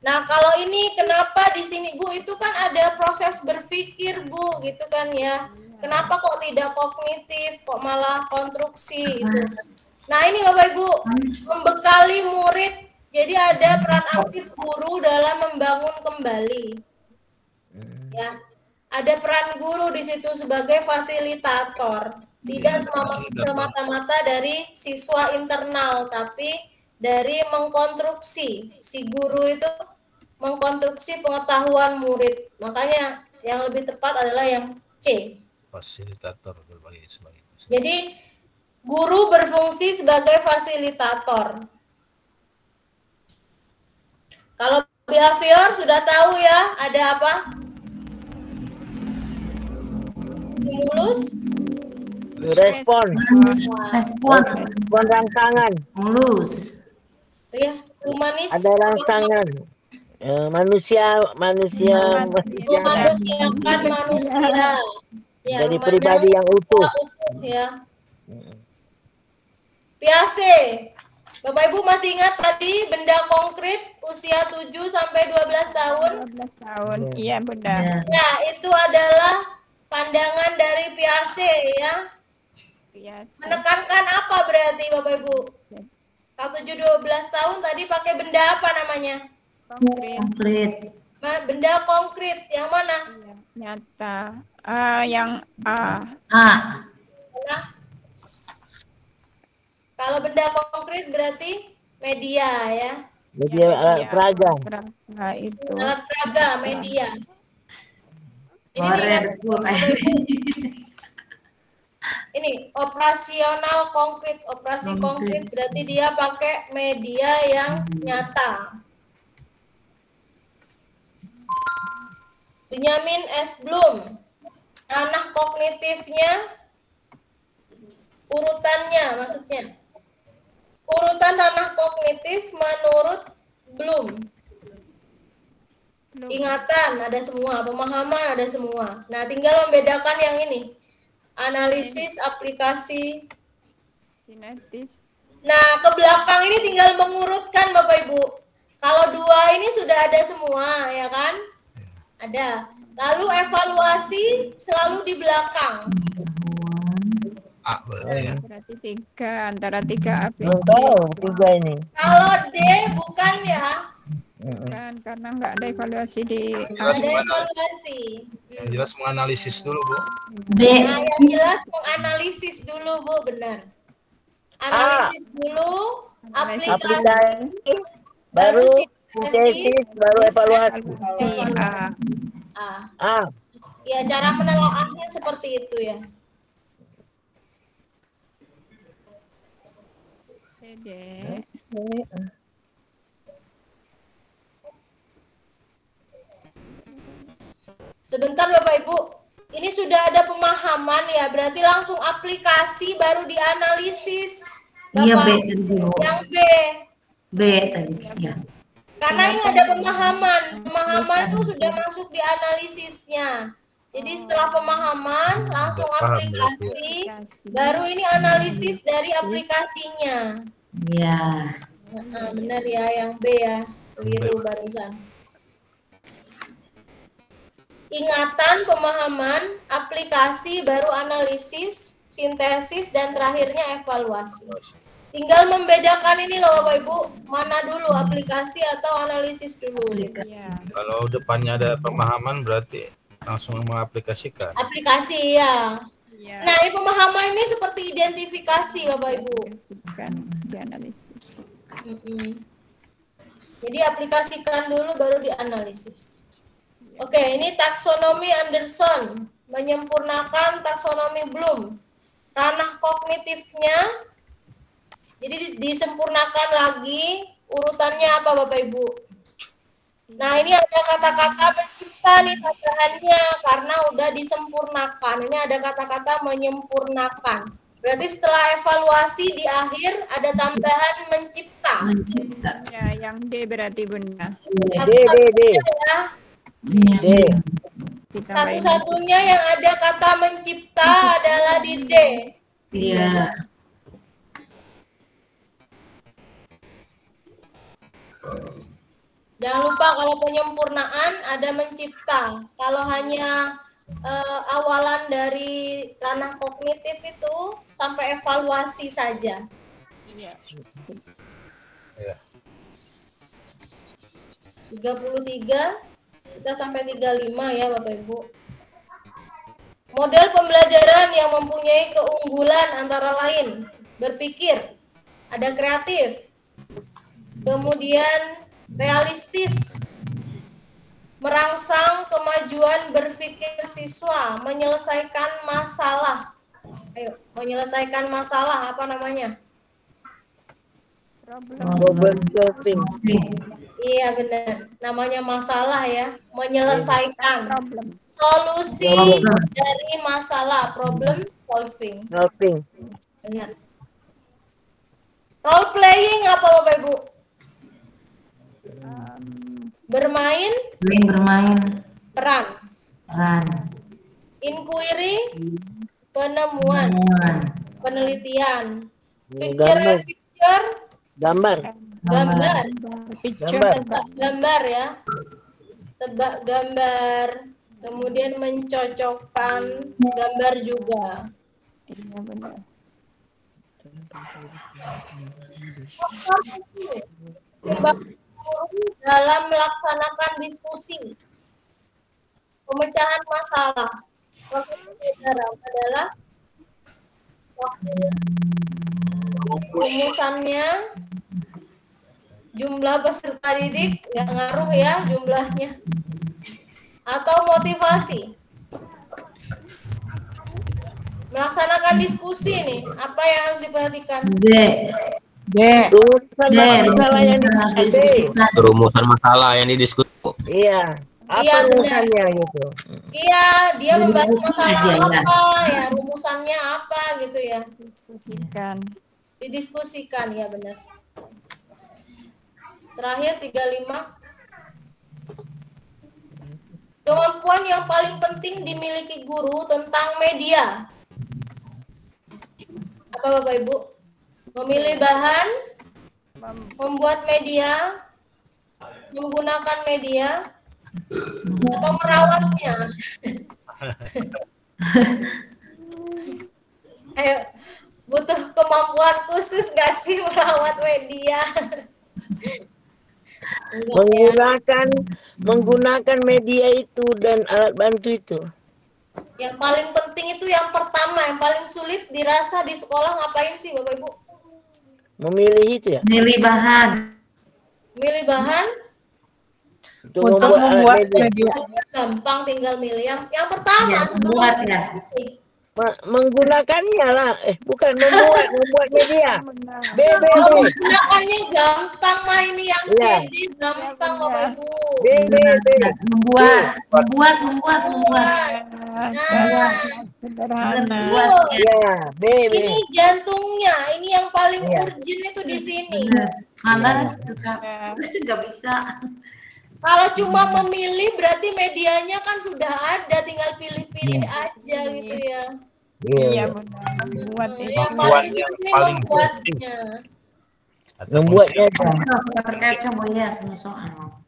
Nah, kalau ini kenapa di sini Bu itu kan ada proses berpikir Bu, gitu kan ya. Kenapa kok tidak kognitif, kok malah konstruksi gitu. Nah, ini Bapak Ibu, membekali murid, jadi ada peran aktif guru dalam membangun kembali. Ya, ada peran guru di situ sebagai fasilitator. Tidak semata-mata dari siswa internal, tapi dari mengkonstruksi. Si guru itu mengkonstruksi pengetahuan murid. Makanya yang lebih tepat adalah yang C. Fasilitator berbagai sebagai. Jadi guru berfungsi sebagai fasilitator. Kalau behavior sudah tahu ya, ada apa? Stimulus, Respon. Respon. Respon rangsangan. Mulus. ya, humanis. Ada rangsangan. Memanusiakan manusia. Ya, jadi pribadi yang utuh. Ya. Piase. Bapak Ibu masih ingat tadi benda konkret usia 7 sampai 12 tahun? 12 tahun. Iya, Bunda. Nah, itu adalah pandangan dari Piase ya. Menekankan apa berarti Bapak Ibu? Kalau 7-12 tahun tadi pakai benda apa namanya? Konkret. Benda konkret yang mana? Nyata. Yang A. Nah, kalau benda konkret berarti media ya. Media alat peraga. Itu. Alat peraga, media. Ini ini operasional konkret, operasi konkret berarti dia pakai media yang nyata. Benyamin S. Bloom, ranah kognitifnya, urutannya maksudnya. Urutan ranah kognitif menurut Bloom. Ingatan ada semua, pemahaman ada semua. Nah, tinggal membedakan yang ini. Analisis, aplikasi, sinetis. Nah, ke belakang ini tinggal mengurutkan Bapak Ibu. Kalau 2 ini sudah ada semua, ya kan? Ada. Lalu evaluasi selalu di belakang. Berarti 3, antara 3 ABCD. Tahu 3 ini. Kalau D bukan ya. Bukan, karena nggak ada evaluasi di Ada evaluasi. Yang jelas menganalisis dulu, Bu. Nah, yang jelas menganalisis dulu, Bu, benar. Analisis dulu, aplikasi, baru sintesis, baru evaluasi. Ya, cara menelaahnya seperti itu ya. Sebentar Bapak Ibu, ini sudah ada pemahaman ya, berarti langsung aplikasi baru dianalisis. Iya, B Bapak. tadi. Yang B. B tadi, ya. Karena ini ada pemahaman, pemahaman itu sudah masuk di analisisnya. Jadi setelah pemahaman langsung aplikasi, baru ini analisis dari aplikasinya. Iya. Nah, benar ya, yang B ya, keliru barusan. Ingatan, pemahaman, aplikasi, baru analisis, sintesis, dan terakhirnya evaluasi. Tinggal membedakan ini loh Bapak Ibu, mana dulu aplikasi atau analisis dulu. Kalau depannya ada pemahaman berarti langsung mengaplikasikan. Aplikasi ya. Nah, ini pemahaman ini seperti identifikasi Bapak Ibu. Bukan dianalisis. Jadi aplikasikan dulu baru dianalisis. Oke, ini taksonomi Anderson, menyempurnakan taksonomi Bloom. Ranah kognitifnya, jadi disempurnakan lagi, urutannya apa Bapak Ibu? Nah, ini ada kata-kata mencipta nih tambahannya, karena udah disempurnakan. Ini ada kata-kata menyempurnakan. Berarti setelah evaluasi di akhir ada tambahan mencipta. Mencipta. Ya, yang D berarti Bunda. D. Satu-satunya yang ada kata mencipta adalah di D. Iya. Jangan lupa kalau penyempurnaan ada mencipta. Kalau hanya awalan dari ranah kognitif itu sampai evaluasi saja. Iya. 33 kita sampai 35 ya Bapak Ibu. Model pembelajaran yang mempunyai keunggulan antara lain berpikir, ada kreatif, kemudian realistis, merangsang kemajuan berpikir siswa, menyelesaikan masalah. Ayo, menyelesaikan masalah apa namanya? Problem solving. Iya benar, namanya masalah ya, menyelesaikan solusi dari masalah, problem solving. Benar. Role playing apa Bapak Ibu? Bermain, bermain, peran. Inquiry, penemuan, penelitian. Picture and picture, Gambar. gambar ya. Tebak gambar. Kemudian mencocokkan gambar juga. Iya benar. Dalam melaksanakan diskusi, pemecahan masalah. Adalah rumusannya, jumlah peserta didik, nggak ngaruh ya jumlahnya. Atau motivasi. Melaksanakan diskusi nih, apa yang harus diperhatikan? Rumusan masalah yang didiskusikan. Iya. Apa Iya, rumusannya gitu? Iya, dia membahas masalah apa, ya rumusannya apa gitu ya. Didiskusikan, ya benar. Terakhir 35. Kemampuan yang paling penting dimiliki guru tentang media. Apa Bapak Ibu? Memilih bahan, membuat media, menggunakan media, atau merawatnya. Ayo, butuh kemampuan khusus nggak sih merawat media? Menggunakan media itu dan alat bantu itu. Yang paling penting itu yang pertama, yang paling sulit dirasa di sekolah ngapain sih Bapak Ibu? Memilih itu ya? Milih bahan. Milih bahan? Untuk membuat media. Gampang tinggal milih. Yang pertama membuat ya. Menggunakannya lah, bukan membuat media. Menggunakannya gampang mah ini yang CD gampang Bapak Ibu. Membuat. Ini jantungnya, ini yang paling urgent itu di sini. Malas, nggak bisa. Kalau cuma memilih berarti medianya kan sudah ada, tinggal pilih-pilih aja gitu ya. Iya benar. Membuat yang paling sulit membuatnya. Membuatnya ya semua soal.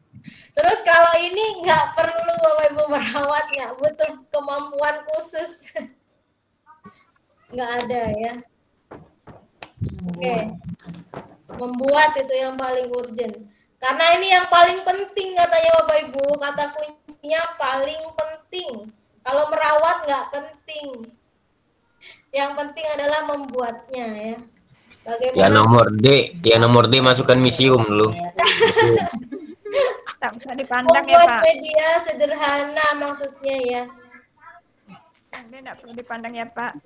Terus kalau ini nggak perlu Bapak Ibu merawat, nggak butuh kemampuan khusus. Nggak ada ya. Oke. Membuat itu yang paling urgent. Karena ini yang paling penting katanya Bapak Ibu, kata kuncinya paling penting. Kalau merawat nggak penting. Yang penting adalah membuatnya ya. Bagaimana? Yang nomor D masukkan museum dulu. Tak bisa dipandang ya Membuat Pak. media sederhana maksudnya ya. Ini tidak perlu dipandang ya Pak.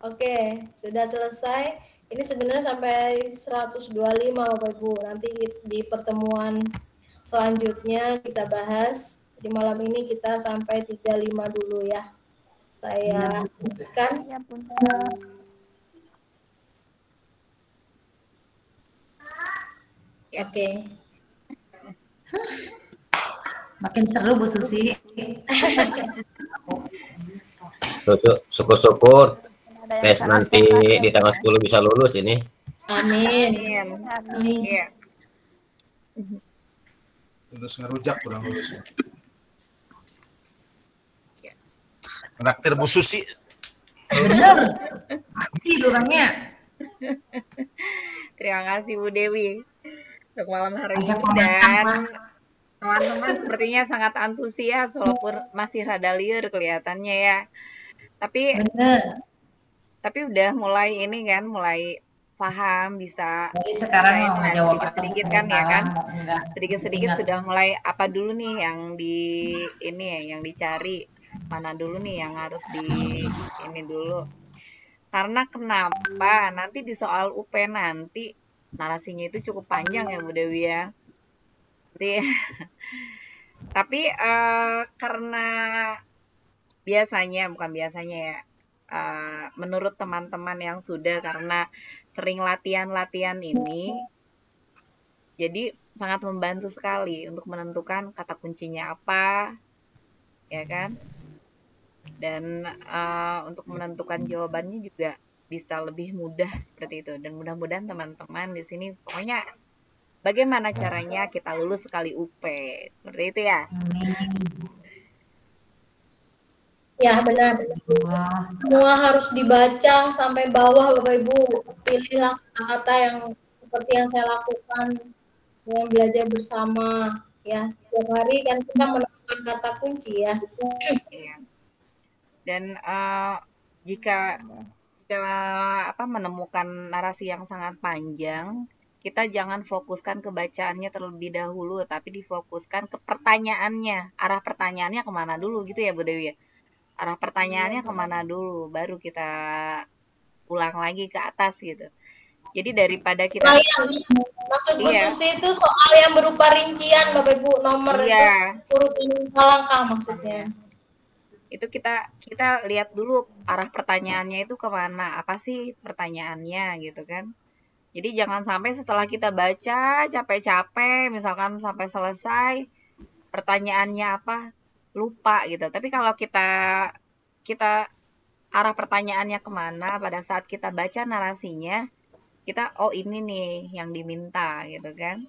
Oke, sudah selesai. Ini sebenarnya sampai 125 Bapak Ibu. Nanti di pertemuan selanjutnya kita bahas. Di malam ini kita sampai 35 dulu ya. Saya hentikan. Ya Bunda. Oke. Makin seru Bu Susi. Syukur-syukur tes nanti di tanggal 10 bisa lulus ini. Amin. Iya. Lulus ngerujak kurang lulus. Traktir Bu Susi. Bener. Mati orangnya. Terima kasih Bu Dewi untuk malam hari ini, Ajak dan teman-teman sepertinya sangat antusias walaupun masih rada liur kelihatannya ya. Tapi udah mulai ini kan, mulai paham, bisa Jadi sekarang mau jawab sedikit-sedikit kan ya kan. Sedikit-sedikit sudah mulai apa dulu nih yang di ini ya, yang dicari. Mana dulu nih yang harus di ini dulu. Karena kenapa? Nanti di soal UP nanti narasinya itu cukup panjang ya Bu Dewi ya. Tapi karena bukan biasanya ya, menurut teman-teman yang sudah karena sering latihan-latihan ini, jadi sangat membantu sekali untuk menentukan kata kuncinya apa, ya kan? Dan untuk menentukan jawabannya juga bisa lebih mudah seperti itu. Dan mudah-mudahan teman-teman di sini pokoknya bagaimana caranya kita lulus sekali UP, seperti itu ya. Ya, benar. Semua harus dibaca sampai bawah, Bapak Ibu. Pilihlah kata-kata yang seperti yang saya lakukan dengan belajar bersama. Ya, setiap hari kan kita menemukan kata kunci ya. Iya. Dan jika menemukan narasi yang sangat panjang, kita jangan fokuskan ke bacaannya terlebih dahulu, tapi difokuskan ke pertanyaannya. Arah pertanyaannya kemana dulu gitu ya Bu Dewi ya? Arah pertanyaannya kemana dulu, baru kita ulang lagi ke atas gitu. Jadi daripada kita maksud Bu Susi itu soal yang berupa rincian Bapak Ibu, nomor itu urutan langkah maksudnya. Itu kita lihat dulu arah pertanyaannya itu kemana, apa sih pertanyaannya gitu kan. Jadi jangan sampai setelah kita baca capek-capek misalkan sampai selesai pertanyaannya apa lupa gitu. Tapi kalau kita arah pertanyaannya kemana pada saat kita baca narasinya, kita oh ini nih yang diminta gitu kan.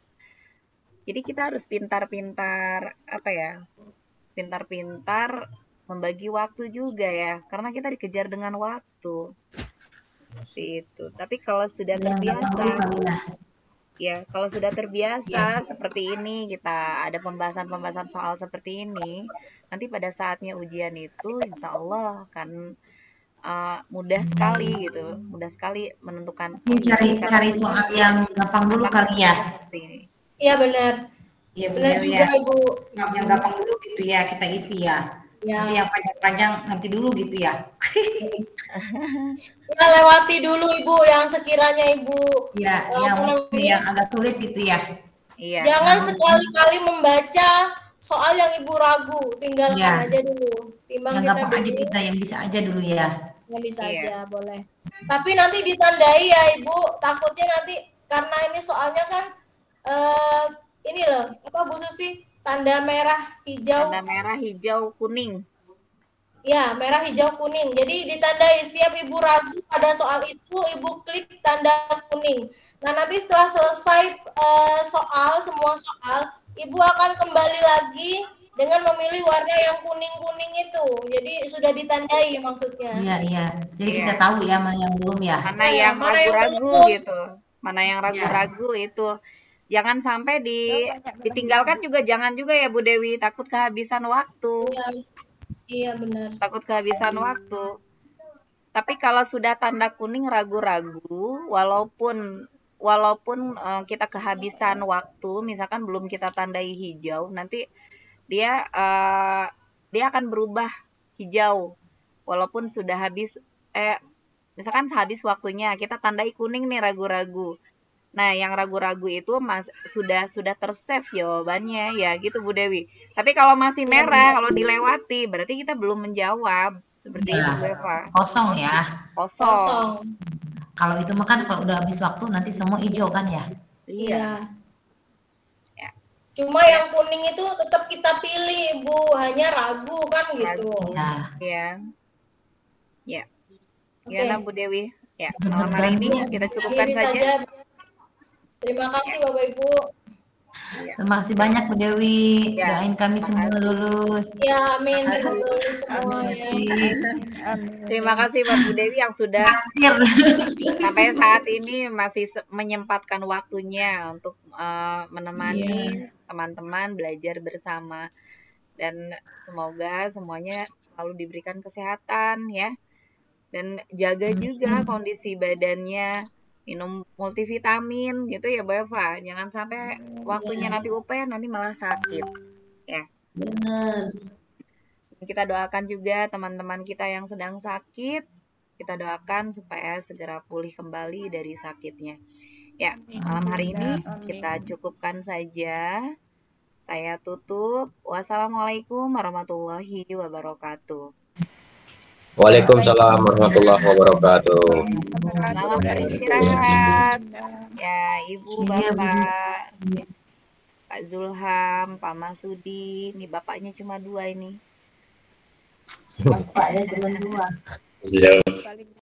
Jadi kita harus pintar-pintar pintar-pintar membagi waktu juga ya, karena kita dikejar dengan waktu. Seperti itu. Tapi kalau sudah terbiasa seperti ini, kita ada pembahasan soal seperti ini, nanti pada saatnya ujian itu insya Allah akan mudah sekali gitu, mudah sekali menentukan. Ini cari soal yang gampang dulu kali ya. Iya benar. Iya benar ya. Yang gampang dulu gitu ya kita isi ya. Nanti yang panjang-panjang nanti dulu gitu ya. Kita lewati dulu Ibu yang sekiranya Ibu yang agak sulit gitu ya. Iya. Jangan sekali-kali membaca soal yang Ibu ragu, tinggalkan aja dulu. Timbang yang gampang aja kita, yang bisa aja dulu ya. Yang bisa aja boleh. Tapi nanti ditandai ya Ibu, takutnya nanti karena ini soalnya kan ini loh, apa Bu Susi? Tanda merah, hijau. Tanda merah, hijau, kuning. Ya, merah, hijau, kuning. Jadi ditandai setiap Ibu ragu pada soal itu, Ibu klik tanda kuning. Nah, nanti setelah selesai semua soal, Ibu akan kembali lagi dengan memilih warna yang kuning-kuning itu. Jadi sudah ditandai maksudnya. Iya. Jadi kita tahu ya mana yang belum ya. Mana yang ragu-ragu gitu. Mana yang ragu-ragu itu. Jangan sampai ditinggalkan juga, jangan juga ya Bu Dewi, takut kehabisan waktu. Iya benar. Takut kehabisan waktu. Tapi kalau sudah tanda kuning ragu-ragu, walaupun kita kehabisan waktu, misalkan belum kita tandai hijau, nanti dia akan berubah hijau. Walaupun sudah habis, misalkan habis waktunya, kita tandai kuning nih ragu-ragu. Nah, yang ragu-ragu itu sudah tersave jawabannya ya gitu Bu Dewi. Tapi kalau masih merah, kalau dilewati, berarti kita belum menjawab. Seperti itu Bu Eva. Kosong ya. Kosong. Kalau itu makan kalau udah habis waktu nanti semua hijau kan ya. Iya. Ya. Cuma yang kuning itu tetap kita pilih Bu, hanya ragu kan gitu. Iya. Ya. Gimana Bu Dewi? Ya, malam hari ini kita cukupkan saja. Terima kasih Bapak Ibu. Terima kasih banyak Bu Dewi. Doain kami semua lulus. Ya, amin. Semoga lulus semua ya. Terima kasih Mbak Bu Dewi yang sudah sampai saat ini masih menyempatkan waktunya untuk menemani teman-teman belajar bersama. Dan semoga semuanya selalu diberikan kesehatan ya. Dan jaga juga kondisi badannya. Minum multivitamin gitu ya Bu Eva, jangan sampai waktunya nanti UP nanti malah sakit ya. Benar. Kita doakan juga teman-teman kita yang sedang sakit, kita doakan supaya segera pulih kembali dari sakitnya ya. Malam hari ini kita cukupkan saja, saya tutup. Wassalamualaikum warahmatullahi wabarakatuh. Waalaikumsalam warahmatullahi wabarakatuh. Selamat beristirahat. Ya, Ibu, Bapak, Pak Zulham, Pak Masudi. Nih bapaknya cuma 2 ini. Bapaknya cuma 2. Iya.